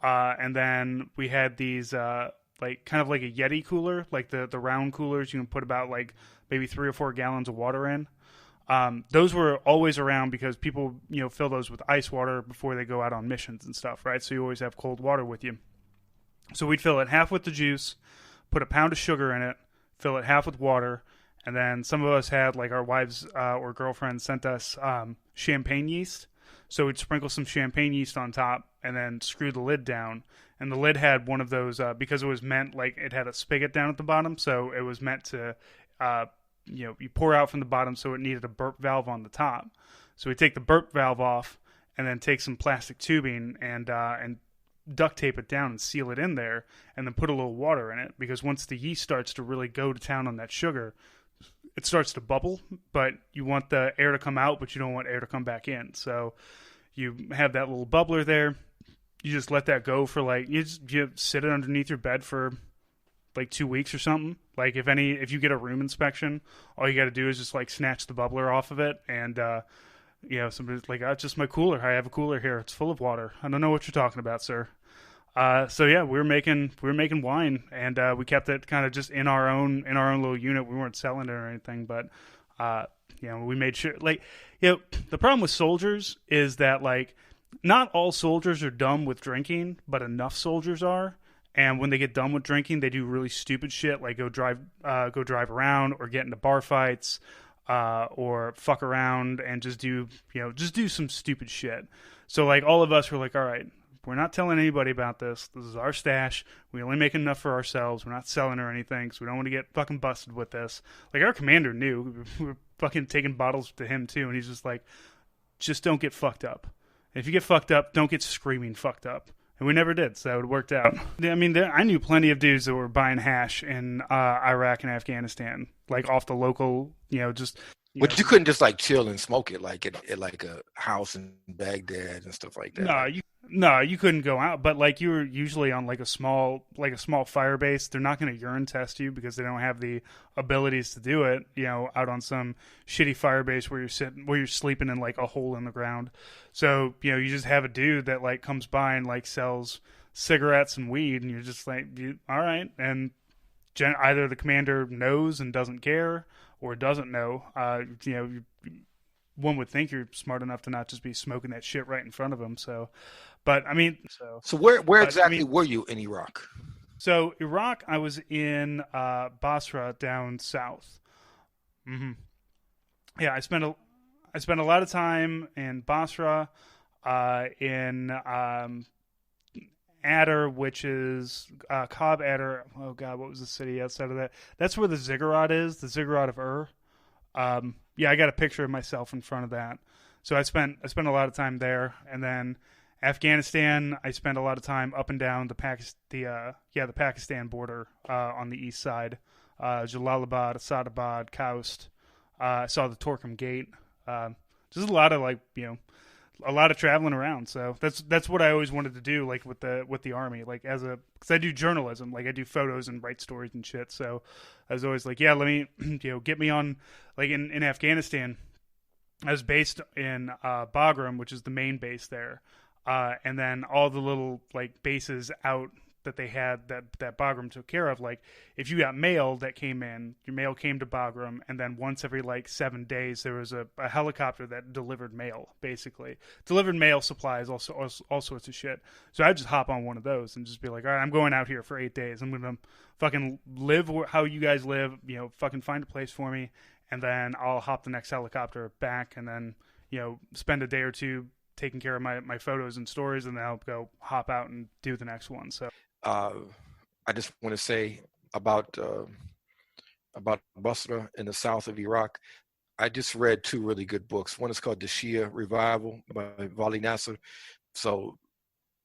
And then we had these, like, kind of like a Yeti cooler, like the round coolers you can put about, like, maybe 3 or 4 gallons of water in. Those were always around because people, fill those with ice water before they go out on missions and stuff, right? So you always have cold water with you. So we'd fill it half with the juice, put a pound of sugar in it, fill it half with water, and then some of us had, like, our wives or girlfriends sent us champagne yeast. So we'd sprinkle some champagne yeast on top and then screw the lid down. And the lid had one of those, because it was meant, like, it had a spigot down at the bottom, so it was meant to... you pour out from the bottom, so it needed a burp valve on the top. So we take the burp valve off and then take some plastic tubing and duct tape it down and seal it in there, and then put a little water in it, because once the yeast starts to really go to town on that sugar, it starts to bubble. But you want the air to come out, but you don't want air to come back in. So you have that little bubbler there. You just let that go for like, you sit it underneath your bed for like 2 weeks or something. Like if you get a room inspection, all you got to do is just like snatch the bubbler off of it, and somebody's like, oh, it's just my cooler. I have a cooler here. It's full of water. I don't know what you're talking about, sir. So yeah, we were making wine, and we kept it kind of just in our own little unit. We weren't selling it or anything, but we made sure. Like, the problem with soldiers is that, like, not all soldiers are dumb with drinking, but enough soldiers are. And when they get done with drinking, they do really stupid shit, like go drive around, or get into bar fights, or fuck around and just do some stupid shit. So like, all of us were like, all right, we're not telling anybody about this. This is our stash. We only make enough for ourselves. We're not selling or anything, so we don't want to get fucking busted with this. Like, our commander knew. We were fucking taking bottles to him too, and he's just like, just don't get fucked up. And if you get fucked up, don't get screaming fucked up. And we never did, so it worked out. I mean, I knew plenty of dudes that were buying hash in Iraq and Afghanistan, like off the local, just. But you couldn't just like chill and smoke it like at like a house in Baghdad and stuff like that. No, you couldn't go out. But like, you were usually on like a small fire base. They're not going to urine test you because they don't have the abilities to do it. Out on some shitty fire base where you're sleeping in like a hole in the ground. So you just have a dude that like comes by and like sells cigarettes and weed, and you're just like, all right. And either the commander knows and doesn't care, or doesn't know. One would think you're smart enough to not just be smoking that shit right in front of them. So, but I mean, so where exactly were you in Iraq? So Iraq, I was in Basra down south. Mm-hmm. Yeah, I spent a lot of time in Basra, in Adder, which is Cobb Adder. Oh God, what was the city outside of that? That's where the ziggurat is, the ziggurat of Ur. Yeah, I got a picture of myself in front of that. So I spent a lot of time there, and then Afghanistan, I spent a lot of time up and down the Pakistan border on the east side, Jalalabad, Asadabad, Khoust. I saw the Torkham Gate. Just a lot of a lot of traveling around. So that's what I always wanted to do, like with the Army, like because I do journalism, like I do photos and write stories and shit. So I was always like, yeah, let me get me on, like in Afghanistan. I was based in Bagram, which is the main base there, and then all the little like bases out that they had that Bagram took care of. Like, if you got mail that came in, your mail came to Bagram, and then once every like 7 days there was a helicopter that delivered mail, basically delivered mail, supplies, also all sorts of shit. So I'd just hop on one of those and just be like, all right, I'm going out here for 8 days. I'm gonna fucking live how you guys live. Fucking find a place for me, and then I'll hop the next helicopter back, and then spend a day or two taking care of my photos and stories, and then I'll go hop out and do the next one. So I just want to say about Basra in the south of Iraq. I just read 2 really good books. One is called The Shia Revival by Vali Nasser. So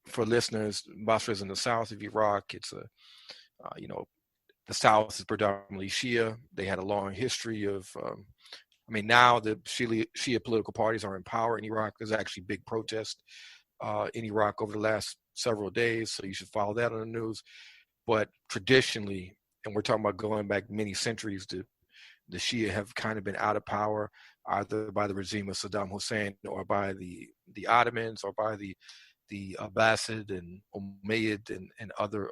for listeners, Basra is in the south of Iraq. It's the south is predominantly Shia. They had a long history of, now the Shia political parties are in power in Iraq. There's actually big protest in Iraq over the last several days, so you should follow that on the news. But traditionally, and we're talking about going back many centuries, the Shia have kind of been out of power either by the regime of Saddam Hussein, or by the Ottomans, or by the Abbasid and Umayyad and other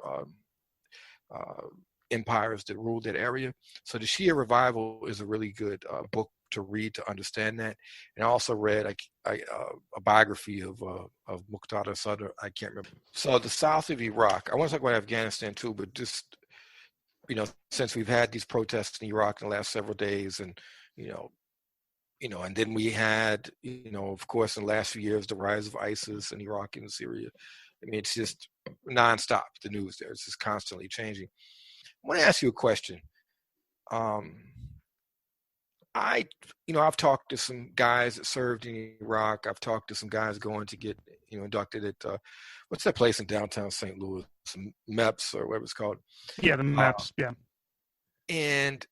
empires that ruled that area. So the Shia Revival is a really good book to read to understand that. And I also read a biography of Muqtada Sadr. I can't remember. So the south of Iraq, I want to talk about Afghanistan too, but just, since we've had these protests in Iraq in the last several days, and, and then we had, of course, in the last few years, the rise of ISIS in Iraq and Syria. It's just nonstop, the news there. It's just constantly changing. I want to ask you a question. I've talked to some guys that served in Iraq. I've talked to some guys going to get inducted at what's that place in downtown St. Louis, MEPS or whatever it's called. Yeah, the MEPS. Yeah, and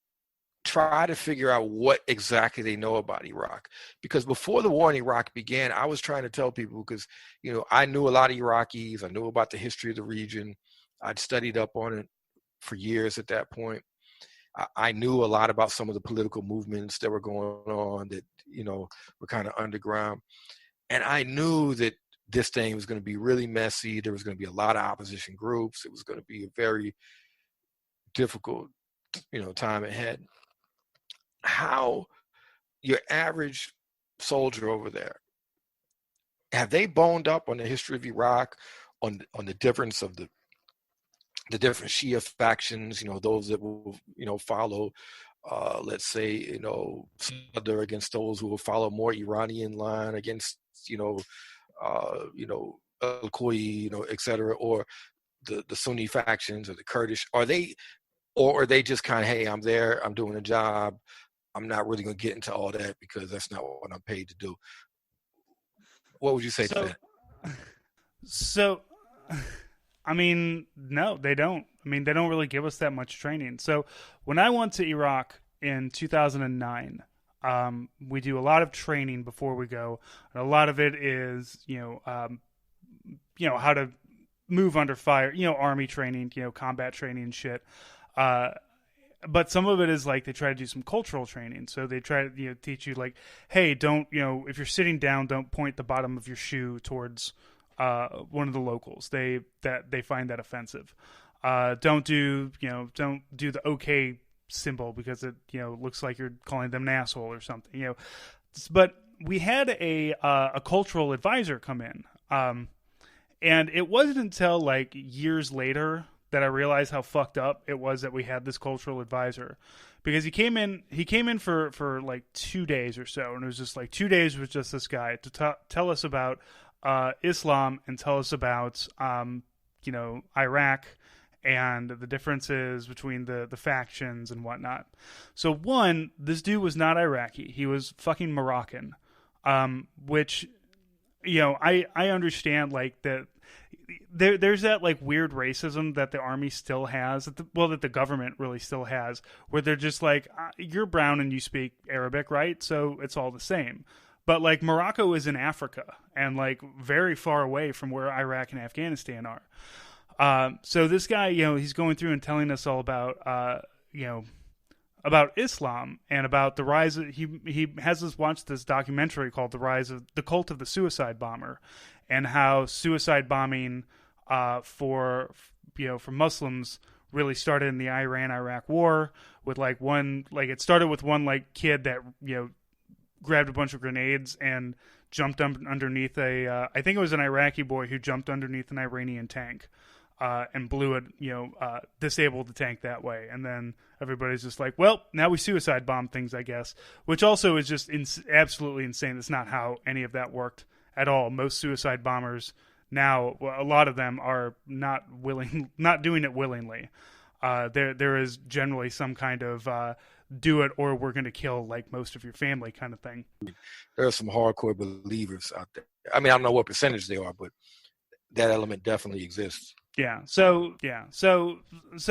try to figure out what exactly they know about Iraq. Because before the war in Iraq began, I was trying to tell people, because, I knew a lot of Iraqis. I knew about the history of the region. I'd studied up on it for years at that point. I knew a lot about some of the political movements that were going on that, were kind of underground. And I knew that this thing was going to be really messy. There was going to be a lot of opposition groups. It was going to be a very difficult, time ahead. How your average soldier over there, have they boned up on the history of Iraq, on the difference of the different Shia factions, those that will, follow, let's say, Sadr against those who will follow more Iranian line against, Al-Qaeda, et cetera, or the Sunni factions or the Kurdish? Are they just kind of, hey, I'm there, I'm doing a job, I'm not really going to get into all that because that's not what I'm paid to do? What would you say to that? So, I mean, no, they don't. I mean, they don't really give us that much training. So when I went to Iraq in 2009, we do a lot of training before we go. And a lot of it is, how to move under fire, army training, combat training and shit. But some of it is like they try to do some cultural training. So they try to teach you like, hey, don't, if you're sitting down, don't point the bottom of your shoe towards one of the locals. They find that offensive. Don't do the okay symbol because it looks like you're calling them an asshole or something. But we had a cultural advisor come in, and it wasn't until like years later that I realized how fucked up it was that we had this cultural advisor, because he came in for like 2 days or so, and it was just like 2 days with just this guy to tell us about Islam and tell us about Iraq and the differences between the factions and whatnot. So one, this dude was not Iraqi, he was fucking Moroccan, which I understand like that. There's that like weird racism that the army still has, that the government really still has, where they're just like, you're brown and you speak Arabic, right? So it's all the same. But like Morocco is in Africa and like very far away from where Iraq and Afghanistan are. So this guy, he's going through and telling us all about, about Islam and about the rise of, he has us watch this documentary called The Rise of the Cult of the Suicide Bomber, and how suicide bombing for Muslims really started in the Iran-Iraq war with it started with one kid that grabbed a bunch of grenades and jumped underneath I think it was an Iraqi boy who jumped underneath an Iranian tank and blew it, disabled the tank that way. And then everybody's just like, well, now we suicide bomb things, I guess, which also is just absolutely insane. That's not how any of that worked at all. Most suicide bombers now, a lot of them are not doing it willingly. There is generally some kind of do it or we're going to kill like most of your family kind of thing. There are some hardcore believers out there. I mean, I don't know what percentage they are, but that element definitely exists. Yeah. So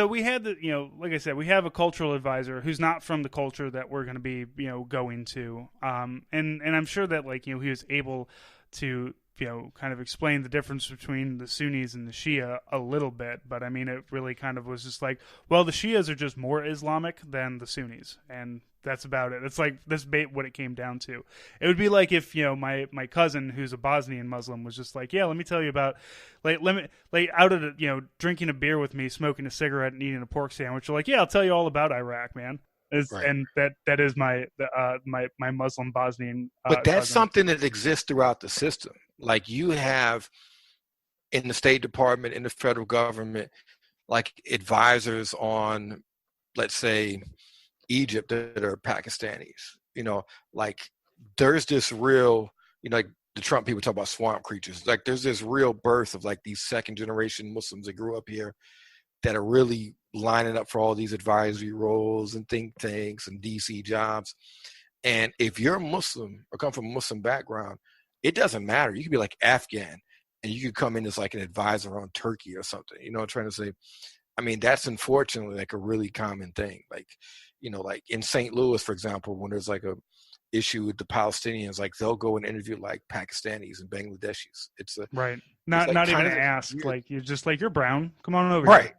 we had like I said, we have a cultural advisor who's not from the culture that we're going to be, going to. And I'm sure that he was able to, kind of explain the difference between the Sunnis and the Shia a little bit. But I mean, it really kind of was just like, well, the Shias are just more Islamic than the Sunnis. And that's about it. It's like this what it came down to. It would be like if, my cousin who's a Bosnian Muslim was just like, yeah, let me tell you about out of the, drinking a beer with me, smoking a cigarette and eating a pork sandwich. You're like, yeah, I'll tell you all about Iraq, man. Right. And that is my Muslim Bosnian. But that's cousin. Something that exists throughout the system. Like you have in the State Department, in the federal government, like advisors on, let's say, Egypt that are Pakistanis. Like there's this real, like the Trump people talk about swamp creatures. Like there's this real birth of like these second generation Muslims that grew up here that are really lining up for all these advisory roles and think tanks and DC jobs. And if you're Muslim or come from a Muslim background, it doesn't matter. You can be like Afghan. and you could come in as like an advisor on Turkey or something. You know what I'm trying to say? I mean, that's unfortunately like a really common thing. Like, you know, like in St. Louis, for example, when there's like a issue with the Palestinians, like they'll go and interview like Pakistanis and Bangladeshis. Right. It's like Not even kind of this ask. weird, Like, you're just like, you're brown. Come on over right? here.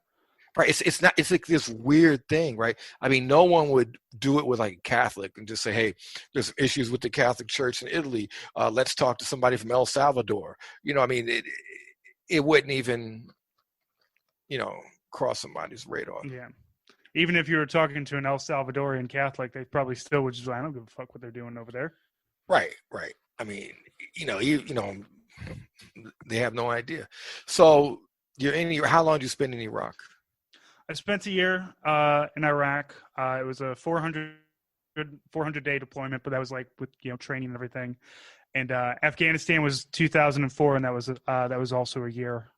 Right. It's not. It's like this weird thing, right? I mean, no one would do it with like a Catholic and just say, "Hey, there's issues with the Catholic Church in Italy. Let's talk to somebody from El Salvador." You know, I mean, it wouldn't even, you know, cross somebody's radar. Yeah. Even if you were talking to an El Salvadorian Catholic, they probably still would just, I don't give a fuck what they're doing over there. Right. Right. I mean, you know, they have no idea. So you're in. How long do you spend in Iraq? I spent a year in Iraq. It was a 400-day deployment, but that was like with, you know, training and everything. And Afghanistan was 2004, and that was also a year.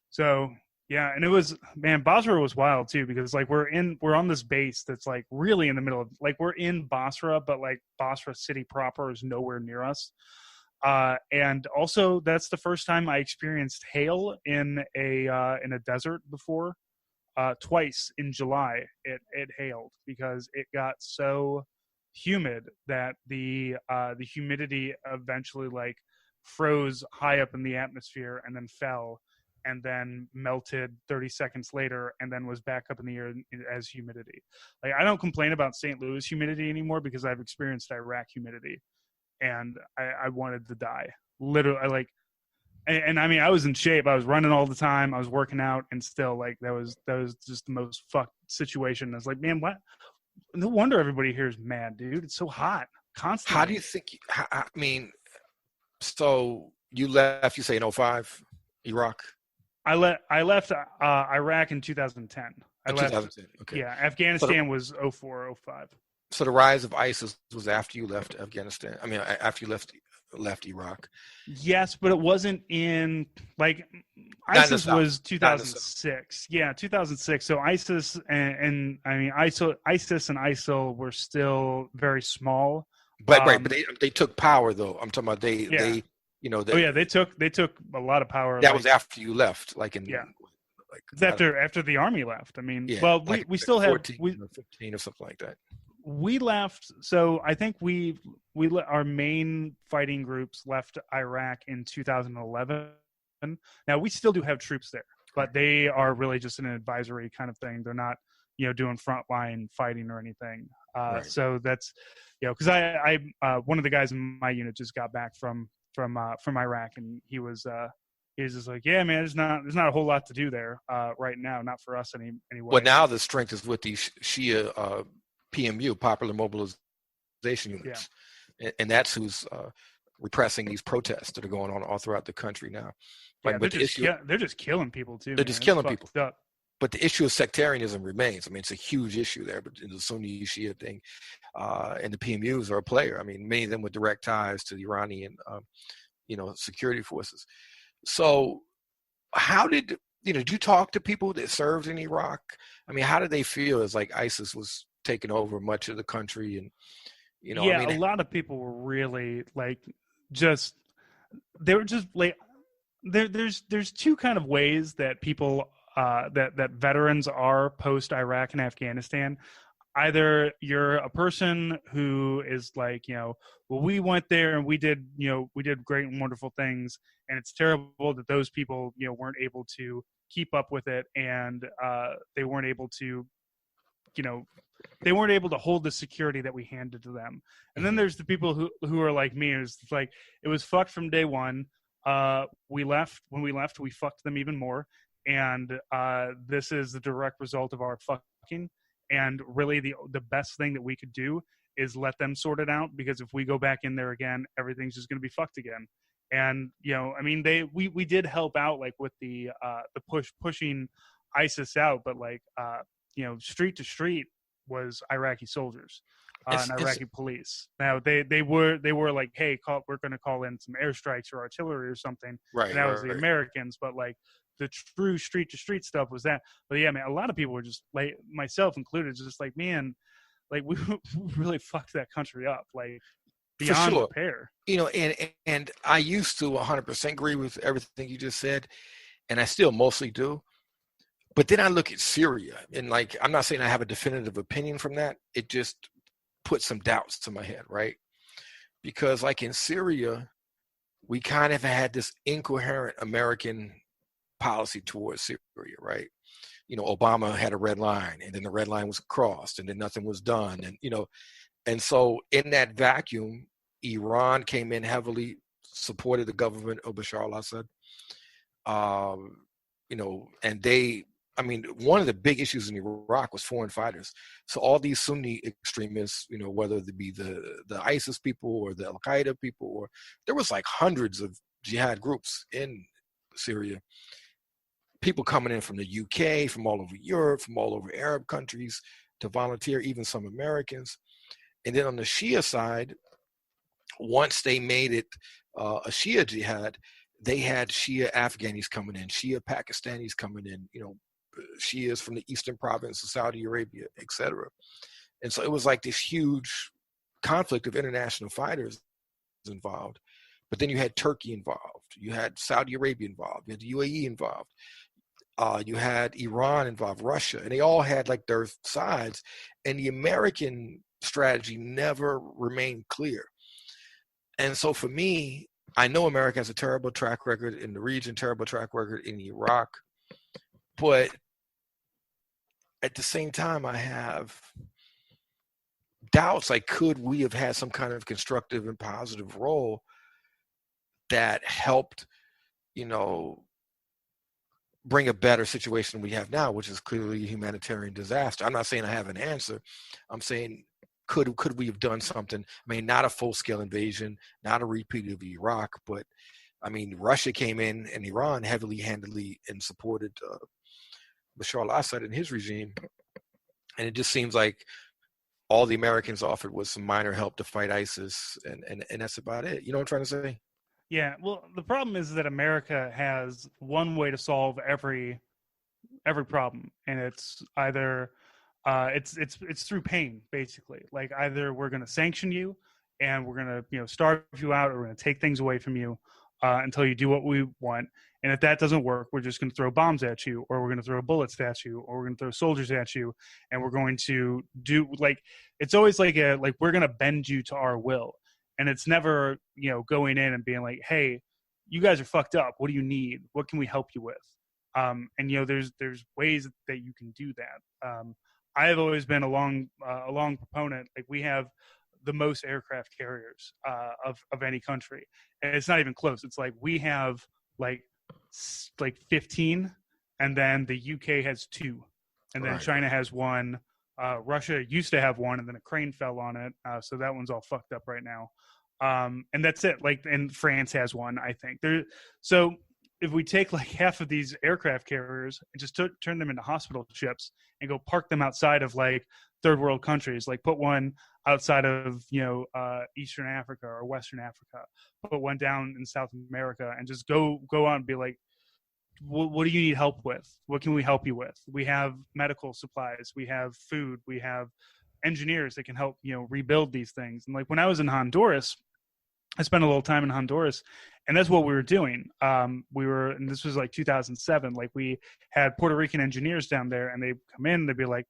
So yeah, and it was, man, Basra was wild too, because like we're on this base that's like really in the middle of, like, we're in Basra, but like Basra city proper is nowhere near us. And also that's the first time I experienced hail in a desert before. Twice in July it hailed because it got so humid that the humidity eventually like froze high up in the atmosphere and then fell and then melted 30 seconds later and then was back up in the air as humidity. Like, I don't complain about St. Louis humidity anymore because I've experienced Iraq humidity and I wanted to die. Literally, and I mean, I was in shape. I was running all the time. I was working out, and still, like, that was just the most fucked situation. I was like, man, what? No wonder everybody here is mad, dude. It's so hot constantly. How do you think? I mean, so you left. You say in 05, Iraq. I left Iraq in 2010. I left. 2010. Okay. Yeah, Afghanistan was 04, 05. So the rise of ISIS was after you left Afghanistan. I mean, after you left Iraq. Yes, but it wasn't in, like, ISIS was 2006. Yeah, 2006. So ISIS and I mean ISIS and ISIL were still very small. But right, but they took power though. I'm talking about they you know. They took a lot of power. That was after you left, like in like after the army left. I mean, yeah, well, like we still have 14 or 15 or something like that. We left. So I think our main fighting groups left Iraq in 2011. Now we still do have troops there, but they are really just an advisory kind of thing. They're not, you know, doing frontline fighting or anything. Right. So that's, you know, because I one of the guys in my unit just got back from Iraq, and he was just like, yeah, man, there's not a whole lot to do there right now, not for us anyway. Well, now the strength is with the Shia PMU, Popular Mobilization Units, and that's who's repressing these protests that are going on all throughout the country now. Yeah, they're just killing people too. They're just killing people. Up. But the issue of sectarianism remains. I mean, it's a huge issue there. But the Sunni Shia thing, and the PMUs are a player. I mean, many of them with direct ties to the Iranian, security forces. So, how did you talk to people that served in Iraq? I mean, how did they feel as like ISIS was taking over much of the country? And a lot of people were really like, they were just like, there's two kind of ways that people that veterans are post Iraq and Afghanistan. Either you're a person who is like, well, we went there and we did great and wonderful things, and it's terrible that those people weren't able to keep up with it, and they weren't able to hold the security that we handed to them. And then there's the people who are like me. It's like, it was fucked from day one. When we left, we fucked them even more. And this is the direct result of our fucking. And really the best thing that we could do is let them sort it out, because if we go back in there again, everything's just going to be fucked again. And, I mean, we did help out, like, with the pushing ISIS out, but like, street to street was Iraqi soldiers and Iraqi police. Now they were like, hey, we're going to call in some airstrikes or artillery or something. Right. And that was the Americans, but like the true street to street stuff was that. But yeah, man, a lot of people were just like, myself included, just like, man, like we really fucked that country up. Like, For beyond sure. repair. And I used to 100% agree with everything you just said, and I still mostly do. But then I look at Syria, and like, I'm not saying I have a definitive opinion from that. It just put some doubts to my head, right? Because like in Syria, we kind of had this incoherent American policy towards Syria, right? Obama had a red line, and then the red line was crossed, and then nothing was done, and so in that vacuum, Iran came in heavily, supported the government of Bashar al-Assad, and one of the big issues in Iraq was foreign fighters. So all these Sunni extremists, whether it be the ISIS people or the Al-Qaeda people, or there was like hundreds of jihad groups in Syria, people coming in from the UK, from all over Europe, from all over Arab countries to volunteer, even some Americans. And then on the Shia side, once they made it a Shia jihad, they had Shia Afghanis coming in, Shia Pakistanis coming in, Shias from the eastern province of Saudi Arabia, etc. And so it was like this huge conflict of international fighters involved. But then you had Turkey involved, you had Saudi Arabia involved, you had the UAE involved, you had Iran involved, Russia, and they all had like their sides. And the American strategy never remained clear. And so for me, I know America has a terrible track record in the region, terrible track record in Iraq, but at the same time, I have doubts, like, could we have had some kind of constructive and positive role that helped, bring a better situation we have now, which is clearly a humanitarian disaster. I'm not saying I have an answer. I'm saying, could we have done something? I mean, not a full-scale invasion, not a repeat of Iraq, but Russia came in and Iran handedly and supported Bashar al-Assad and his regime. And it just seems like all the Americans offered was some minor help to fight ISIS, and that's about it. You know what I'm trying to say? Yeah, well, the problem is that America has one way to solve every problem, and it's either it's through pain, basically. Like, either we're going to sanction you and we're going to starve you out, or we're going to take things away from you until you do what we want. And if that doesn't work, we're just going to throw bombs at you, or we're going to throw bullets at you, or we're going to throw soldiers at you, and we're going to do, like, it's always like we're going to bend you to our will. And it's never, going in and being like, hey, you guys are fucked up. What do you need? What can we help you with? And there's ways that you can do that. I have always been a long proponent. Like, we have the most aircraft carriers of any country, and it's not even close. It's like we have like 15, and then the UK has 2, and then China has 1. Russia used to have 1, and then a crane fell on it, so that one's all fucked up right now. And that's it. Like, and France has 1, I think. So if we take like half of these aircraft carriers and just turn them into hospital ships and go park them outside of like third world countries, like put one outside of Eastern Africa or Western Africa, put one down in South America, and just go on and be like, what do you need help with? What can we help you with? We have medical supplies, we have food, we have engineers that can help rebuild these things. And like, when I was in Honduras, I spent a little time in Honduras, and that's what we were doing. And this was like 2007. Like, we had Puerto Rican engineers down there, and they come in, and they'd be like,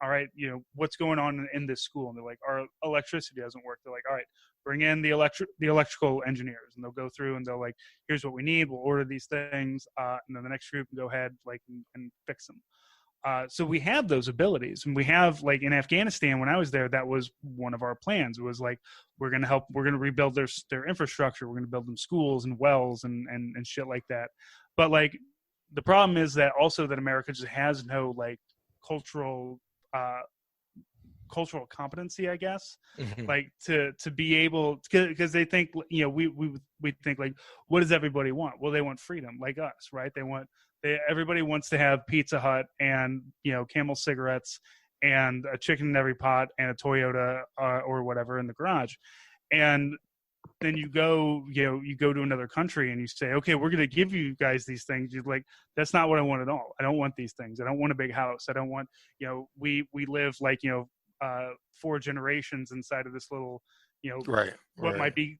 all right, what's going on in this school? And they're like, our electricity doesn't work. They're like, all right, bring in the electrical engineers, and they'll go through and they'll like, here's what we need. We'll order these things. And then the next group can go ahead and fix them. So we have those abilities, and we have, like, in Afghanistan, when I was there, that was one of our plans. It was like, we're going to rebuild their infrastructure. We're going to build them schools and wells and shit like that. But like, the problem is that also that America just has no like cultural competency, I guess, like to be able, because they think, we think like, what does everybody want? Well, they want freedom, like us, right? Everybody wants to have Pizza Hut and Camel cigarettes and a chicken in every pot and a Toyota or whatever in the garage. And then you go to another country and you say, okay, we're going to give you guys these things. You're like, that's not what I want at all. I don't want these things. I don't want a big house. I don't want, we live like, 4 generations inside of this little, Right. What might be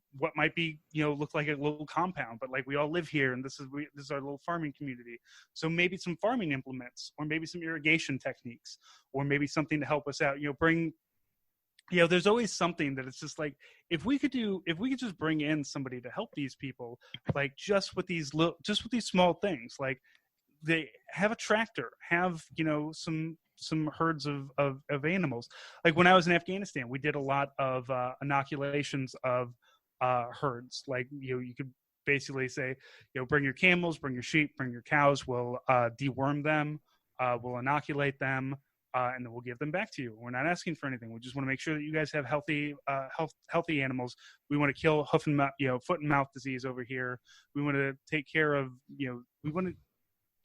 look like a little compound, but like we all live here, and this is our little farming community. So maybe some farming implements, or maybe some irrigation techniques, or maybe something to help us out. There's always something that it's just like, if we could just bring in somebody to help these people, like just with these small things, like they have a tractor, have some herds of animals. Like when I was in Afghanistan, we did a lot of inoculations of herds. Like you could basically say, bring your camels, bring your sheep, bring your cows. We'll deworm them, we'll inoculate them, and then we'll give them back to you. We're not asking for anything. We just want to make sure that you guys have healthy animals. We want to kill foot and mouth disease over here. We want to take care of we want to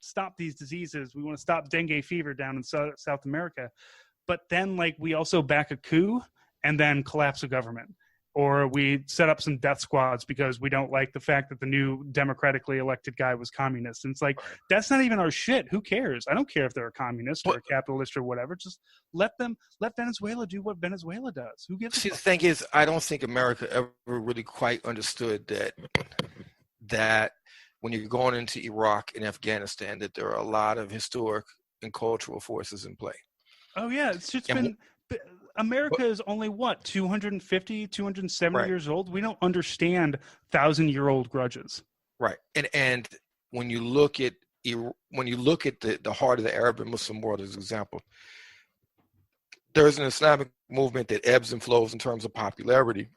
stop these diseases. We want to stop dengue fever down in South America. But then, like, we also back a coup and then collapse a government. Or we set up some death squads because we don't like the fact that the new democratically elected guy was communist. And it's like, that's not even our shit. Who cares? I don't care if they're a communist or a capitalist or whatever. Just let Venezuela do what Venezuela does. Who gives a fuck? The thing is, I don't think America ever really quite understood that when you're going into Iraq and Afghanistan, that there are a lot of historic and cultural forces in play. Oh, yeah. It's just America is only, 250, 270 years old? We don't understand 1,000-year-old grudges. Right. And when you look at the heart of the Arab and Muslim world as an example, there's an Islamic movement that ebbs and flows in terms of popularity,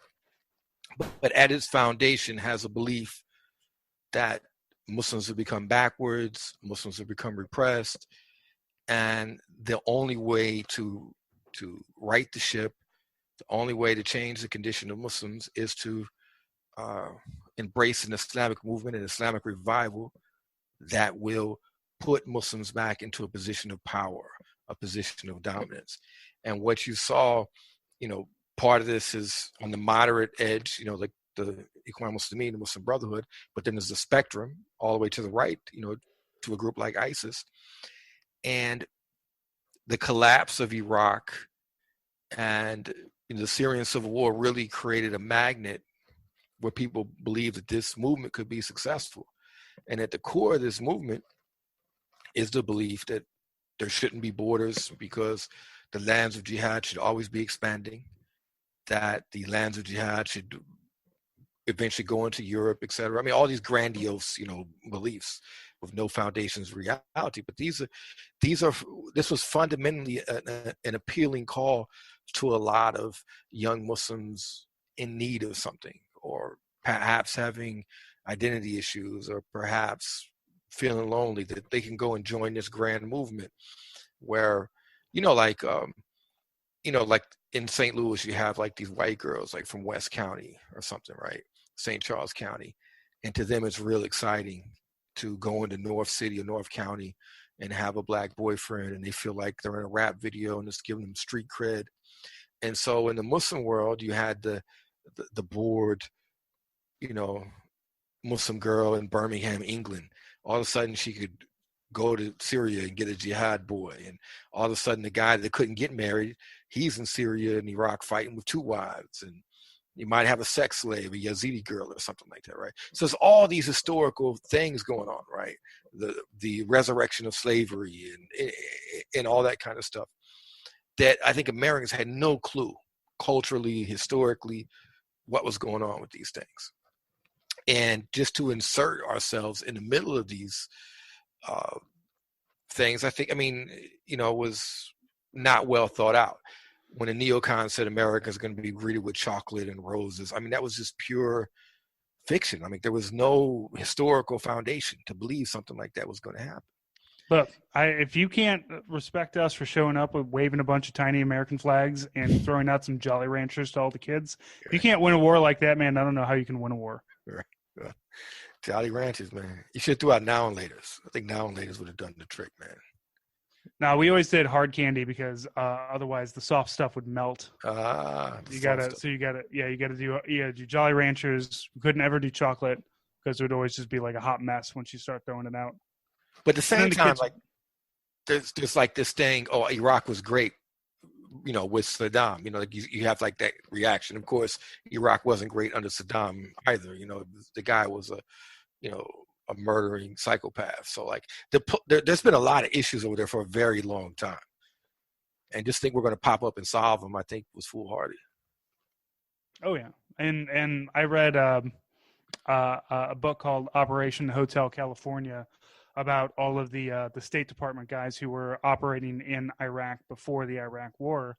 but at its foundation has a belief that Muslims have become backwards, Muslims have become repressed, and the only way to right the ship, the only way to change the condition of Muslims is to embrace an Islamic movement, an Islamic revival that will put Muslims back into a position of power, a position of dominance. And what you saw, part of this is on the moderate edge, like the Ikhwan Muslimin, the Muslim Brotherhood, but then there's a spectrum all the way to the right, to a group like ISIS. And the collapse of Iraq and the Syrian civil war really created a magnet where people believed that this movement could be successful. And at the core of this movement is the belief that there shouldn't be borders because the lands of jihad should always be expanding, that the lands of jihad should eventually go into Europe, etc. I mean, all these grandiose, beliefs with no foundations of reality. But this was fundamentally an appealing call to a lot of young Muslims in need of something, or perhaps having identity issues, or perhaps feeling lonely, that they can go and join this grand movement where, like in St. Louis, you have like these white girls like from West County or something, right? St. Charles County. And to them, it's real exciting to go into North City or North County and have a black boyfriend, and they feel like they're in a rap video and it's giving them street cred. And so in the Muslim world, you had the bored, Muslim girl in Birmingham, England. All of a sudden she could go to Syria and get a jihad boy. And all of a sudden the guy that couldn't get married, he's in Syria and Iraq fighting with 2 wives. And you might have a sex slave, a Yazidi girl or something like that, right? So it's all these historical things going on, right? The resurrection of slavery and all that kind of stuff that I think Americans had no clue culturally, historically, what was going on with these things. And just to insert ourselves in the middle of these things, I think, was not well thought out. When a neocon said America is going to be greeted with chocolate and roses, that was just pure fiction. There was no historical foundation to believe something like that was going to happen. Look, if you can't respect us for showing up with waving a bunch of tiny American flags and throwing out some Jolly Ranchers to all the kids, if you can't win a war like that, man, I don't know how you can win a war. Right. Jolly Ranchers, man. You should throw out Now and Laters. I think Now and Laters would have done the trick, man. No, we always did hard candy because otherwise the soft stuff would melt. You gotta do Jolly Ranchers. We couldn't ever do chocolate because it would always just be like a hot mess once you start throwing it out. But at the same time, like there's like this thing, Iraq was great with Saddam. Like you have like that reaction. Of course, Iraq wasn't great under Saddam either. The guy was a murdering psychopath. So like there's been a lot of issues over there for a very long time. And just think we're going to pop up and solve them, I think was foolhardy. Oh yeah, and I read a book called Operation Hotel California about all of the State Department guys who were operating in Iraq before the Iraq War,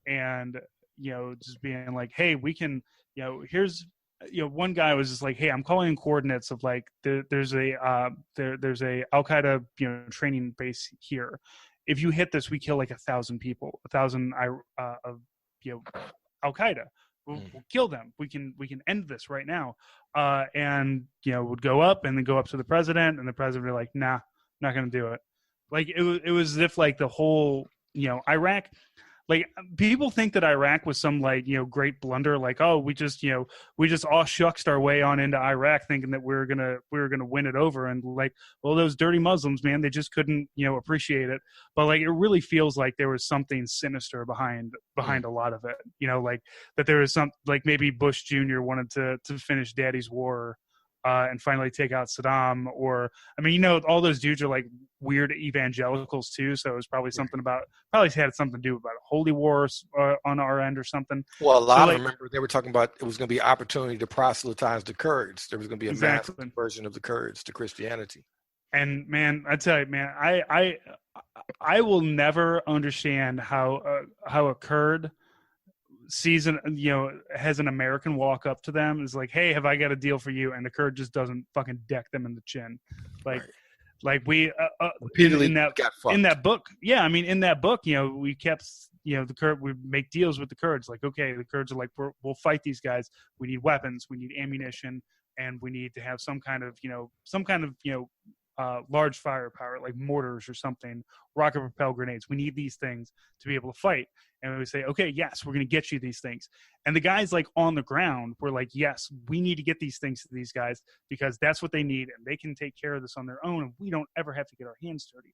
and just being like, hey, we can, here's, one guy was just like, hey, I'm calling in coordinates of like there's a Al Qaeda training base here. If you hit this, we kill like 1,000 people, 1,000 of Al Qaeda. We'll kill them. We can end this right now. And would go up and then go up to the president, and the president would be like, nah, not going to do it. Like it was as if like the whole Iraq. Like people think that Iraq was some like great blunder, like, oh, we just all shucksed our way on into Iraq thinking that we were gonna win it over, and like, well, those dirty Muslims, man, they just couldn't appreciate it. But like it really feels like there was something sinister behind a lot of it. Like that there was some, like maybe Bush Jr. wanted to finish Daddy's war and finally take out Saddam, or I mean, all those dudes are like weird evangelicals too, so it was probably something probably had something to do about a holy war on our end or something. Well, a lot of them, remember, they were talking about it was going to be an opportunity to proselytize the Kurds. There was going to be a mass conversion of the Kurds to Christianity. And man, I tell you, man, I will never understand how a Kurd sees has an American walk up to them, is like, hey, have I got a deal for you? And the Kurd just doesn't fucking deck them in the chin. Like, right. Like we repeatedly in that book. Yeah. I mean, in that book, we kept, the Kurd, we make deals with the Kurds. Like, okay, the Kurds are like, we'll fight these guys. We need weapons. We need ammunition. And we need to have some kind of large firepower, like mortars or something, rocket propelled grenades. We need these things to be able to fight. And we say, okay, yes, we're going to get you these things. And the guys like on the ground were like, yes, we need to get these things to these guys because that's what they need. And they can take care of this on their own. And we don't ever have to get our hands dirty.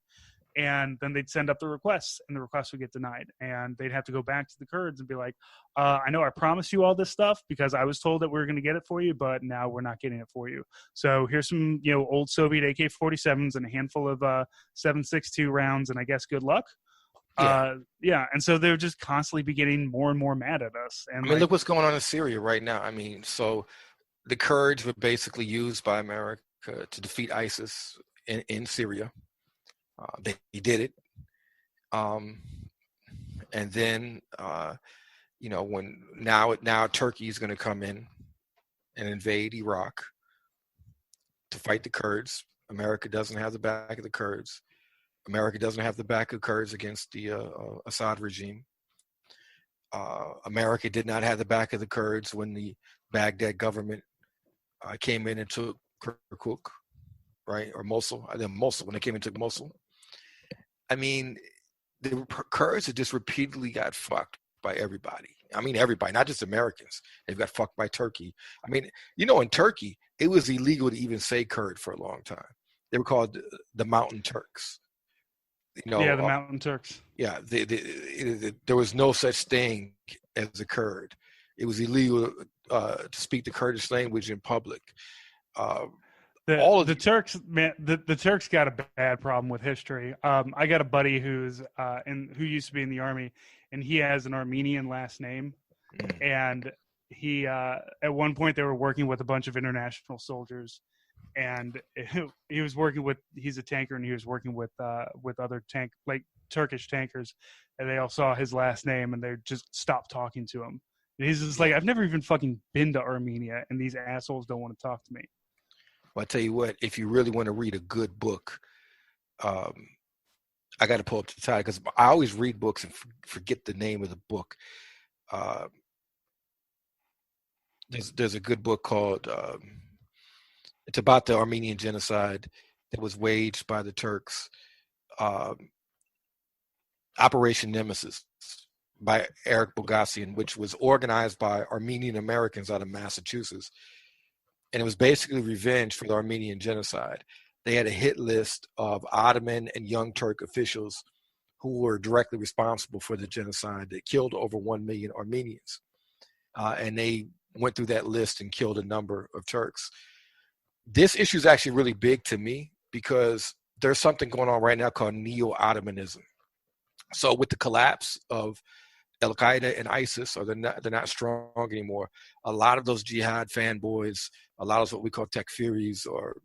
And then they'd send up the requests, and the requests would get denied. And they'd have to go back to the Kurds and be like, I know I promised you all this stuff because I was told that we were going to get it for you, but now we're not getting it for you. So here's some, old Soviet AK-47s and a handful of 7.62 rounds, and I guess good luck. Yeah. And so they're just constantly be getting more and more mad at us. And I mean, look what's going on in Syria right now. I mean, so the Kurds were basically used by America to defeat ISIS in Syria. They did it. And then, when now Turkey is going to come in and invade Iraq to fight the Kurds. America doesn't have the back of the Kurds. America doesn't have the back of Kurds against the Assad regime. America did not have the back of the Kurds when the Baghdad government came in and took Kirkuk, right? Or Mosul. Mosul, when they came and took Mosul. I mean, the Kurds have just repeatedly got fucked by everybody. I mean, everybody, not just Americans. They've got fucked by Turkey. I mean, in Turkey, it was illegal to even say Kurd for a long time. They were called the Mountain Turks. The Mountain Turks. Yeah, there was no such thing as a Kurd. It was illegal to speak the Kurdish language in public. The Turks, man, the Turks got a bad problem with history. I got a buddy who used to be in the army, and he has an Armenian last name. And he at one point they were working with a bunch of international soldiers, and he's a tanker, and he was working with other Turkish tankers, and they all saw his last name and they just stopped talking to him. And he's just like, I've never even fucking been to Armenia, and these assholes don't want to talk to me. Well, I tell you what, if you really want to read a good book, I got to pull up the title because I always read books and forget the name of the book. There's a good book called, it's about the Armenian genocide that was waged by the Turks. Operation Nemesis by Eric Bogassian, which was organized by Armenian Americans out of Massachusetts. And it was basically revenge for the Armenian genocide. They had a hit list of Ottoman and Young Turk officials who were directly responsible for the genocide that killed over 1 million Armenians. And they went through that list and killed a number of Turks. This issue is actually really big to me because there's something going on right now called neo-Ottomanism. So with the collapse of Al-Qaeda and ISIS, or they're not strong anymore, a lot of those jihad fanboys, a lot of what we call takfiris, or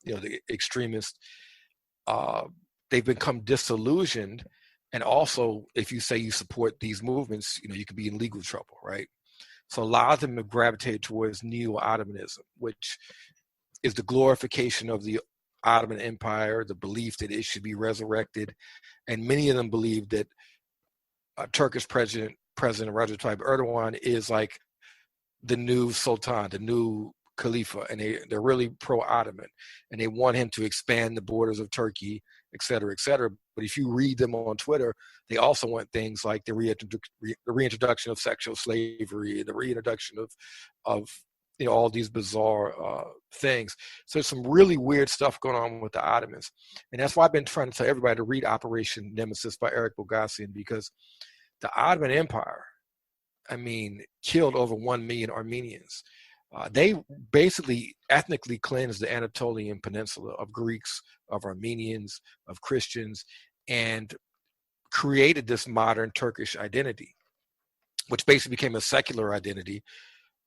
the extremists, they've become disillusioned. And also, if you say you support these movements, you could be in legal trouble, right? So a lot of them have gravitated towards neo-Ottomanism, which is the glorification of the Ottoman Empire, the belief that it should be resurrected. And many of them believe that Turkish President Recep Tayyip Erdogan is like the new Sultan, the new Khalifa, and they're really pro-Ottoman, and they want him to expand the borders of Turkey, et cetera, et cetera. But if you read them on Twitter, they also want things like the reintroduction of sexual slavery, the reintroduction of all these bizarre things. So there's some really weird stuff going on with the Ottomans. And that's why I've been trying to tell everybody to read Operation Nemesis by Eric Bogassian, because the Ottoman Empire, killed over 1 million Armenians. They basically ethnically cleansed the Anatolian Peninsula of Greeks, of Armenians, of Christians, and created this modern Turkish identity, which basically became a secular identity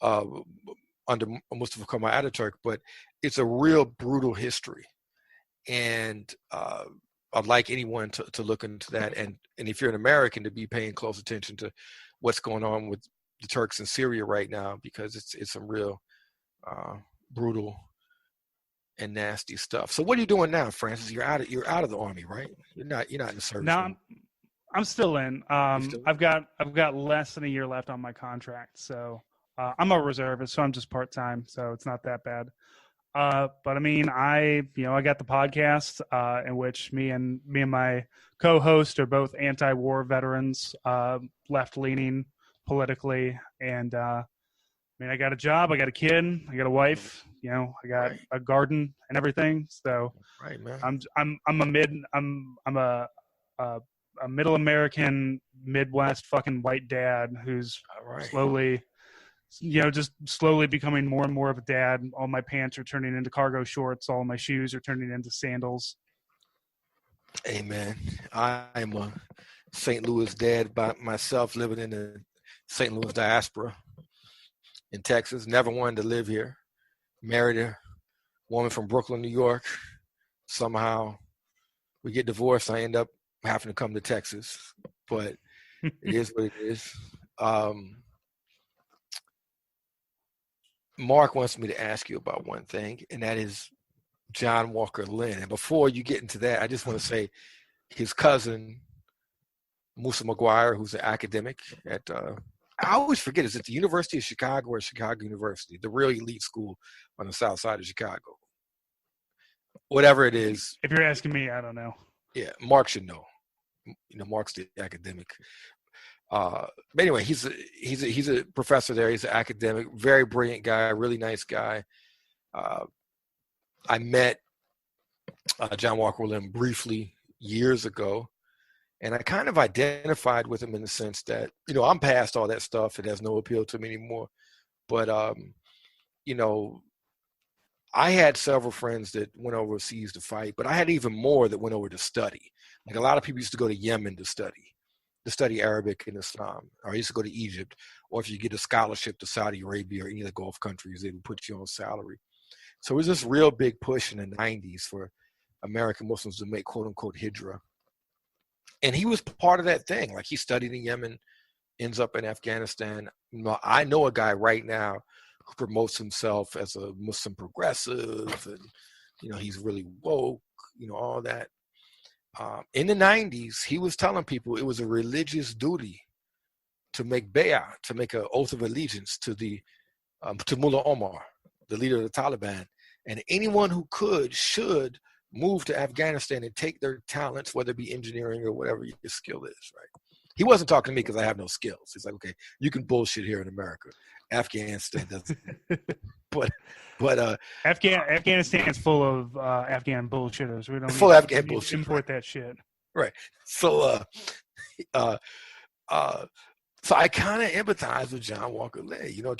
under Mustafa Kemal Ataturk. But it's a real brutal history. And I'd like anyone to look into that. And if you're an American, to be paying close attention to what's going on with the Turks in Syria right now, because it's some real brutal and nasty stuff. So what are you doing now, Francis? You're out of the Army, right? You're not in the service. No, I'm still in. I've got less than a year left on my contract, so I'm a reservist, so I'm just part-time, so it's not that bad. But I got the podcast in which me and my co-host are both anti-war veterans, left-leaning politically, and I got a job, I got a kid, I got a wife, I got a garden and everything. So right, man. I'm a middle American Midwest fucking white dad who's slowly becoming more and more of a dad. All my pants are turning into cargo shorts. All my shoes are turning into sandals. Amen. I'm a St. Louis dad by myself, living in the St. Louis diaspora in Texas. Never wanted to live here. Married a woman from Brooklyn, New York. Somehow we get divorced. I end up having to come to Texas, but it is what it is. Mark wants me to ask you about one thing, and that is John Walker Lynn. And before you get into that, I just want to say his cousin, Musa McGuire, who's an academic at, I always forget, is it the University of Chicago or Chicago University, the real elite school on the south side of Chicago? Whatever it is. If you're asking me, I don't know. Yeah, Mark should know. Mark's the academic. But anyway, he's a professor there. He's an academic, very brilliant guy, really nice guy. I met John Walker Lynn briefly years ago, and I kind of identified with him in the sense that, I'm past all that stuff. It has no appeal to me anymore. But, I had several friends that went overseas to fight, but I had even more that went over to study. Like a lot of people used to go to Yemen to study Arabic and Islam, or I used to go to Egypt, or if you get a scholarship to Saudi Arabia or any of the Gulf countries, they would put you on salary. So it was this real big push in the 90s for American Muslims to make quote unquote hijrah. And he was part of that thing. Like he studied in Yemen, ends up in Afghanistan. I know a guy right now who promotes himself as a Muslim progressive, and he's really woke, all that. In the 90s, he was telling people it was a religious duty to make bay'ah, to make an oath of allegiance to Mullah Omar, the leader of the Taliban, and anyone who should move to Afghanistan and take their talents, whether it be engineering or whatever your skill is, right? He wasn't talking to me because I have no skills. He's like, okay, you can bullshit here in America. Afghanistan doesn't. but Afghanistan's full of Afghan bullshitters. We don't full Afghan bullshit. Import that shit. Right. So, uh, uh, so I kind of empathize with John Walker Lee. You know,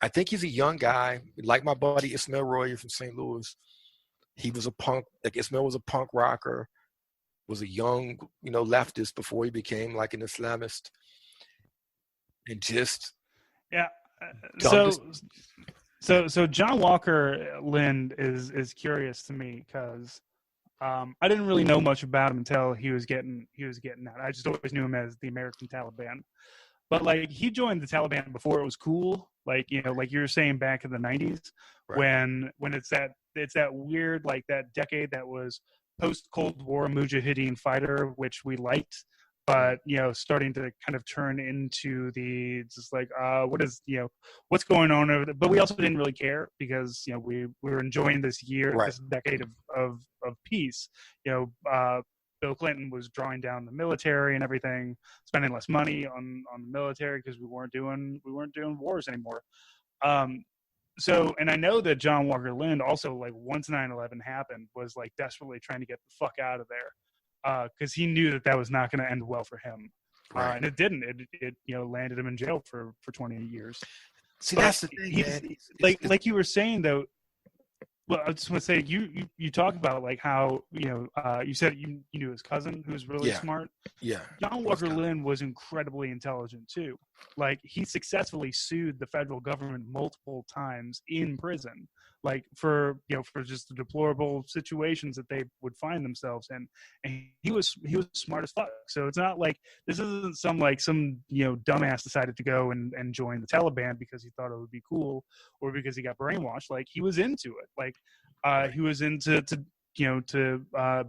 I think he's a young guy, like my buddy Ismail Royer from St. Louis. He was a punk, like Ismail was a punk rocker, was a young, leftist before he became like an Islamist, and just Yeah. dumbed his. So John Walker Lind is curious to me because I didn't really know much about him until he was getting out. I just always knew him as the American Taliban. But like he joined the Taliban before it was cool, like like you were saying back in the '90s, Right. when it's that weird like that decade that was post Cold War Mujahideen fighter, which we liked, but starting to kind of turn into the just like what is what's going on over there. But we also didn't really care because we were enjoying this year, Right. this decade of peace. Bill Clinton was drawing down the military and everything, spending less money on the military because we weren't doing wars anymore. So, and I know that John Walker Lind also, like, once 9/11 happened, was like desperately trying to get the fuck out of there because he knew that was not going to end well for him. Right. And it didn't. It landed him in jail for 20 years. See, But that's the thing, man. Like you were saying though. Well, I just want to say you talk about like how you said you knew his cousin who was really smart. Yeah. John Walker Lind was incredibly intelligent too. Like he successfully sued the federal government multiple times in prison, like for just the deplorable situations that they would find themselves in. And he was smart as fuck. So it's not like this isn't some dumbass decided to go and join the Taliban because he thought it would be cool or because he got brainwashed. Like he was into it. Like he was into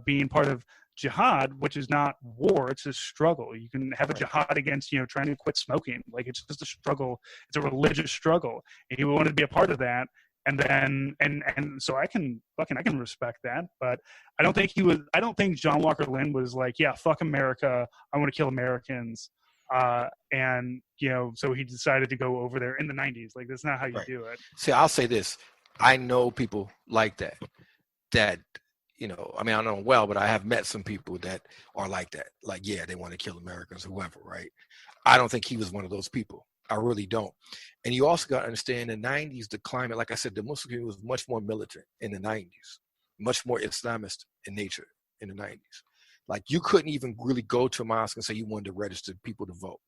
being part of jihad, which is not war, it's a struggle. You can have a jihad against trying to quit smoking. Like it's just a struggle. It's a religious struggle, and he wanted to be a part of that. And then and so I can respect that, but I don't think John Walker Lind was like, yeah, fuck America, I want to kill Americans. And so he decided to go over there in the 90s. Like that's not how you do it. See, I'll say this. I know people like that I mean, I don't know well, but I have met some people that are like that. Like, yeah, they want to kill Americans, whoever, right? I don't think he was one of those people. I really don't. And you also got to understand in the 90s, the climate, like I said, the Muslim community was much more militant in the 90s, much more Islamist in nature in the 90s. Like you couldn't even really go to a mosque and say you wanted to register people to vote.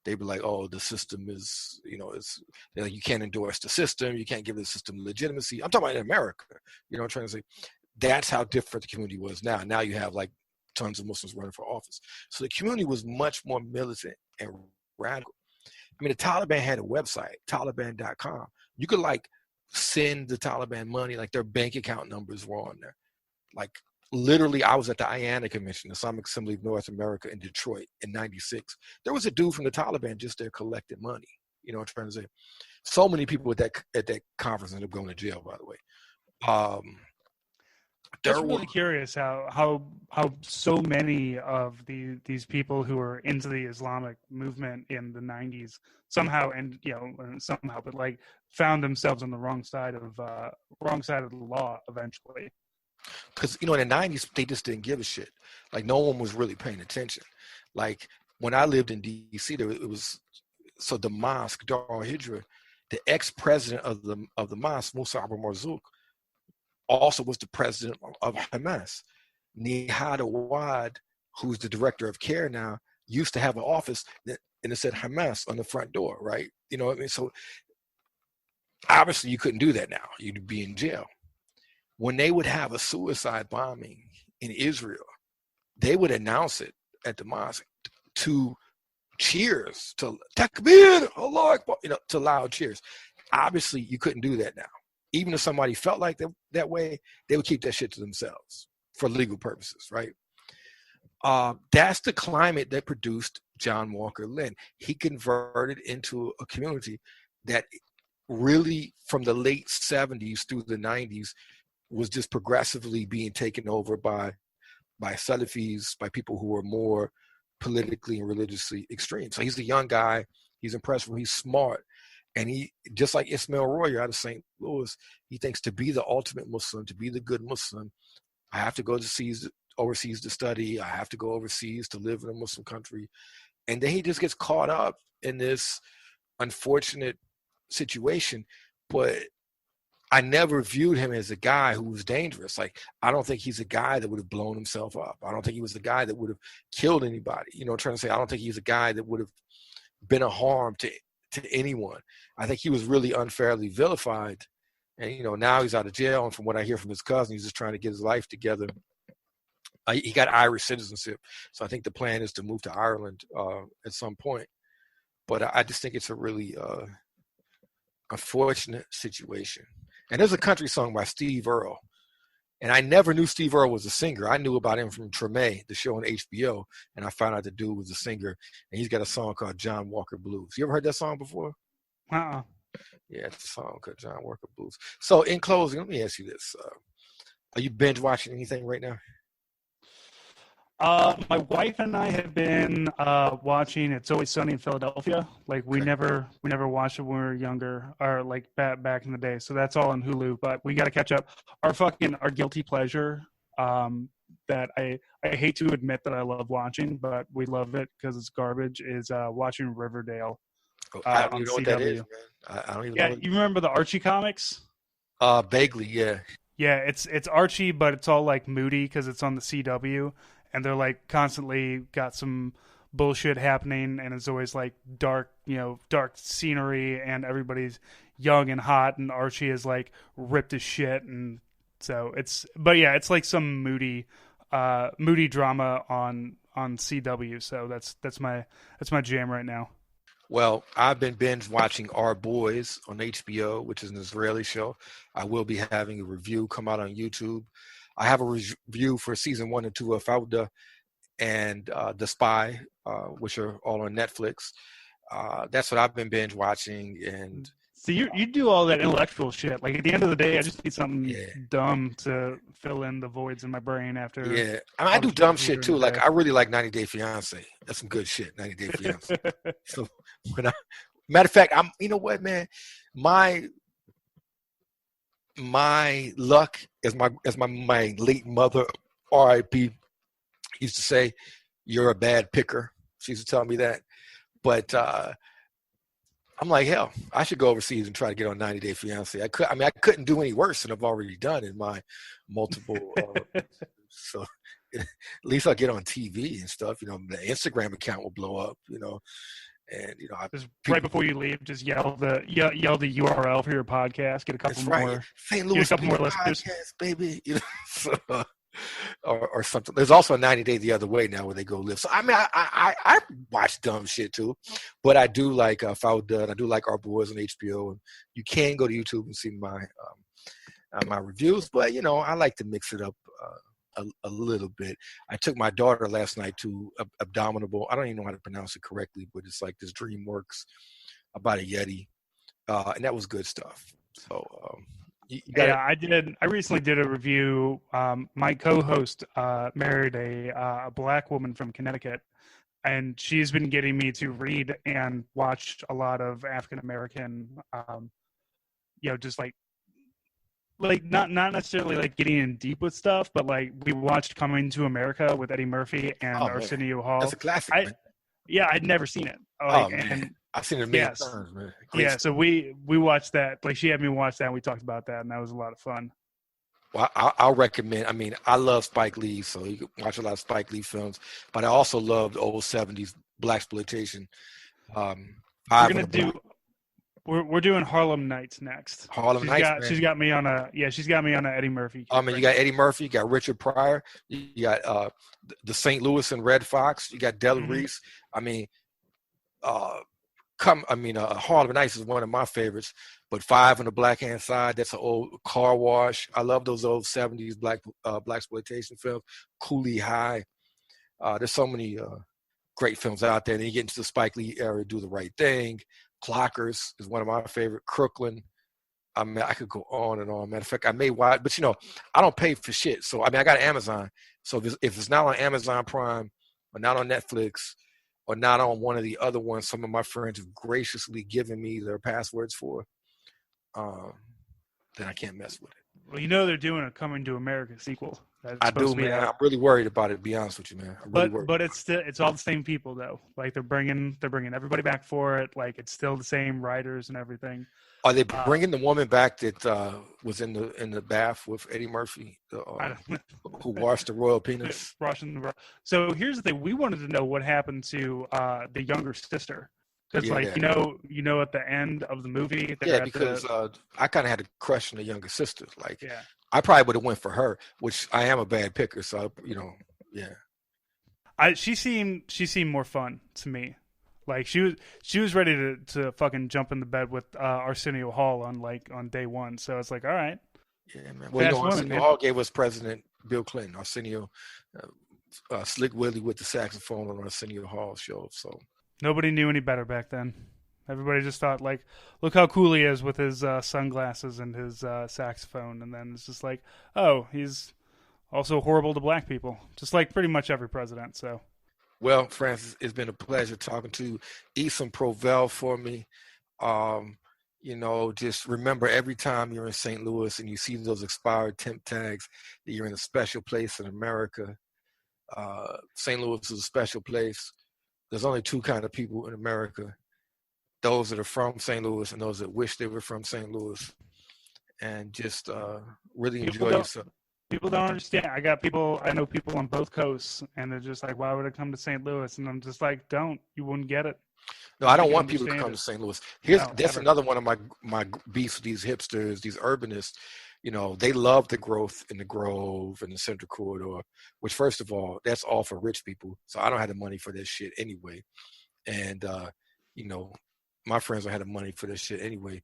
They'd be like, oh, the system is, they're like, you can't endorse the system. You can't give the system legitimacy. I'm talking about in America. I'm trying to say that's how different the community was now. Now you have like tons of Muslims running for office. So the community was much more militant and radical. I mean, the Taliban had a website, Taliban.com. You could like send the Taliban money, like their bank account numbers were on there. Like literally, I was at the IANA Convention, the Islamic Assembly of North America in Detroit in '96. There was a dude from the Taliban just there collecting money. You know what I'm trying to say? So many people at that conference ended up going to jail, by the way. I'm really curious how so many of these people who were into the Islamic movement in the 90s somehow but like found themselves on the wrong side of the law eventually. Because in the 90s they just didn't give a shit. Like no one was really paying attention. Like when I lived in DC, so the mosque Dar Hijra, the ex-president of the mosque, Musa Abu Marzouk, also was the president of Hamas. Nihad Awad, who's the director of CARE now, used to have an office and it said Hamas on the front door, right? You know what I mean? So obviously you couldn't do that now. You'd be in jail. When they would have a suicide bombing in Israel, they would announce it at the mosque to cheers, to takbir, Allah Akbar, to loud cheers. Obviously you couldn't do that now. Even if somebody felt like that way, they would keep that shit to themselves for legal purposes, right? That's the climate that produced John Walker Lind. He converted into a community that really, from the late 70s through the 90s, was just progressively being taken over by Salafis, by people who were more politically and religiously extreme. So he's a young guy. He's impressive. He's smart. And he, just like Ismail Royer out of St. Louis, he thinks to be the ultimate Muslim, to be the good Muslim, I have to go to overseas to study. I have to go overseas to live in a Muslim country. And then he just gets caught up in this unfortunate situation. But I never viewed him as a guy who was dangerous. Like, I don't think he's a guy that would have blown himself up. I don't think he was the guy that would have killed anybody. You know, I'm trying to say, I don't think he's a guy that would have been a harm to anyone. I think he was really unfairly vilified. And, you know, now he's out of jail. And from what I hear from his cousin, he's just trying to get his life together. He got Irish citizenship. So I think the plan is to move to Ireland at some point. But I just think it's a really unfortunate situation. And there's a country song by Steve Earle. And I never knew Steve Earle was a singer. I knew about him from Treme, the show on HBO. And I found out the dude was a singer. And he's got a song called John Walker Blues. You ever heard that song before? Uh-uh. Yeah, it's a song called John Walker Blues. So in closing, let me ask you this. Are you binge watching anything right now? My wife and I have been watching It's Always Sunny in Philadelphia. Like we never watched it when we were younger, or like back in the day. So that's all on Hulu. But we got to catch up. Our guilty pleasure that I hate to admit that I love watching, but we love it because it's garbage. Is watching Riverdale. I don't even know what that is, man. I don't even know. Yeah, you remember the Archie comics? Vaguely, yeah. Yeah, it's Archie, but it's all like moody because it's on the CW. And they're like constantly got some bullshit happening, and it's always like dark scenery, and everybody's young and hot, and Archie is like ripped as shit, and so it's like some moody drama on CW. So that's my jam right now. Well, I've been binge watching Our Boys on HBO, which is an Israeli show. I will be having a review come out on YouTube. I have a review for season 1 and 2 of Fauda and The Spy, which are all on Netflix. That's what I've been binge watching. And so you do all that intellectual shit. Like at the end of the day, I just need something dumb to fill in the voids in my brain after. Yeah, I mean, I do dumb shit too. Like I really like 90 Day Fiance. That's some good shit. 90 Day Fiance. So matter of fact, you know what, man, my luck, as my late mother, R.I.P., used to say, "You're a bad picker." She used to tell me that. But I'm like, hell, I should go overseas and try to get on 90 Day Fiance. I couldn't do any worse than I've already done in my multiple. So at least I'll get on TV and stuff. You know, the Instagram account will blow up. You know. And right before you leave, just yell the URL for your podcast. Get a couple more. St. Louis, get a couple more listeners, baby. You know, so, or something. There's also a 90 Day the other way now where they go live. So I mean, I watch dumb shit too, but I do like Fauda, and I do like Our Boys on HBO. And you can go to YouTube and see my reviews, but I like to mix it up. A little bit. I took my daughter last night to Abominable. I don't even know how to pronounce it correctly, but it's like this DreamWorks about a Yeti, and that was good stuff. So I did. I recently did a review. My co-host married a black woman from Connecticut, and she's been getting me to read and watch a lot of African American, just like not necessarily like getting in deep with stuff, but like we watched Coming to America with Eddie Murphy and Arsenio Hall. That's a classic. I'd never seen it. And I've seen it many times, man. Great so we watched that. Like she had me watch that, and we talked about that, and that was a lot of fun. Well, I'll recommend. I mean, I love Spike Lee, so you can watch a lot of Spike Lee films. But I also love the old '70s blaxploitation. We're doing Harlem Nights next. She's got me on a Eddie Murphy. You got Eddie Murphy, you got Richard Pryor, you got the St. Louis and Red Fox, you got Della Reese. I mean, Harlem Nights is one of my favorites. But Five on the Black Hand Side, that's an old Car Wash. I love those old '70s blaxploitation films. Cooley High. There's so many great films out there. And then you get into the Spike Lee era, Do the Right Thing. Clockers is one of my favorite. Crooklyn. I mean, I could go on and on. Matter of fact, I may watch, but I don't pay for shit. So I mean, I got Amazon. So if it's not on Amazon Prime, or not on Netflix, or not on one of the other ones, some of my friends have graciously given me their passwords for, then I can't mess with it. Well, they're doing a Coming to America sequel. That's I supposed do, to be man. out. I'm really worried about it. To be honest with you, man. I'm really worried. But it's all the same people though. Like they're bringing everybody back for it. Like it's still the same writers and everything. Are they bringing the woman back that was in the bath with Eddie Murphy, who washed the royal penis? So here's the thing: we wanted to know what happened to the younger sister, because at the end of the movie, because I kind of had a crush on the younger sister. Like, yeah, I probably would have went for her, which I am a bad picker, so yeah. She seemed more fun to me. Like she was ready to fucking jump in the bed with Arsenio Hall on day one. So it's like, all right. Yeah, man. Well, Arsenio Hall gave us President Bill Clinton. Arsenio, Slick Willie with the saxophone on Arsenio Hall show. So nobody knew any better back then. Everybody just thought, like, look how cool he is with his sunglasses and his saxophone. And then it's just like, oh, he's also horrible to black people, just like pretty much every president. So. Well, Francis, it's been a pleasure talking to you. Eat some Provel for me. Just remember every time you're in St. Louis and you see those expired temp tags that you're in a special place in America. St. Louis is a special place. There's only two kind of people in America: those that are from St. Louis and those that wish they were from St. Louis. And just really enjoy yourself. People don't understand. I know people on both coasts, and they're just like, why would I come to St. Louis? And I'm just like, you wouldn't get it. No, I don't want people to come to St. Louis. That's another one of my beefs with these hipsters, these urbanists. They love the growth in the Grove and the Central Corridor, which, first of all, that's all for rich people. So I don't have the money for this shit anyway. And, my friends don't have the money for this shit anyway.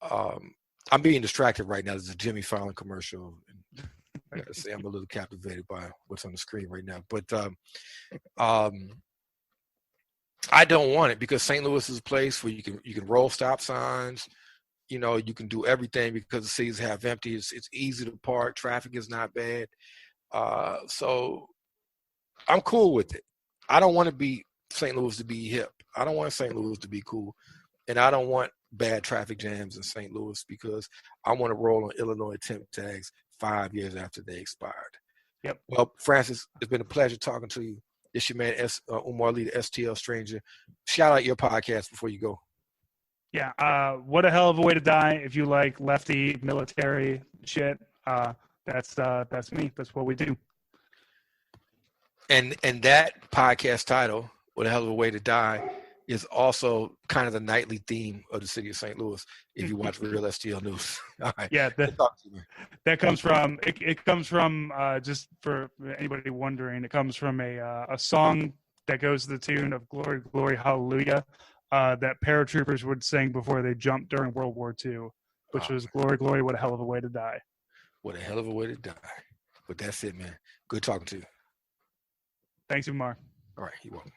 I'm being distracted right now. There's a Jimmy Fallon commercial. I gotta say, I'm a little captivated by what's on the screen right now. But I don't want it, because St. Louis is a place where you can roll stop signs. You can do everything because the city's half empty. It's easy to park. Traffic is not bad. So I'm cool with it. I don't want St. Louis to be hip. I don't want St. Louis to be cool. And I don't want bad traffic jams in St. Louis, because I want to roll on Illinois temp tags 5 years after they expired. Yep. Well, Francis, it's been a pleasure talking to you. It's your man, Umar Lee, the STL Stranger. Shout out your podcast before you go. Yeah. What a hell of a way to die. If you like lefty military shit, that's me. That's what we do. And that podcast title, What a Hell of a Way to Die, is also kind of the nightly theme of the city of St. Louis, if you watch Real STL News. All right. Yeah, that comes from it comes from just for anybody wondering, it comes from a song that goes to the tune of Glory, Glory, Hallelujah, that paratroopers would sing before they jumped during World War II, which was Glory, Glory, what a hell of a way to die. What a hell of a way to die. But that's it, man. Good talking to you. Thanks, Umar. All right, you're welcome.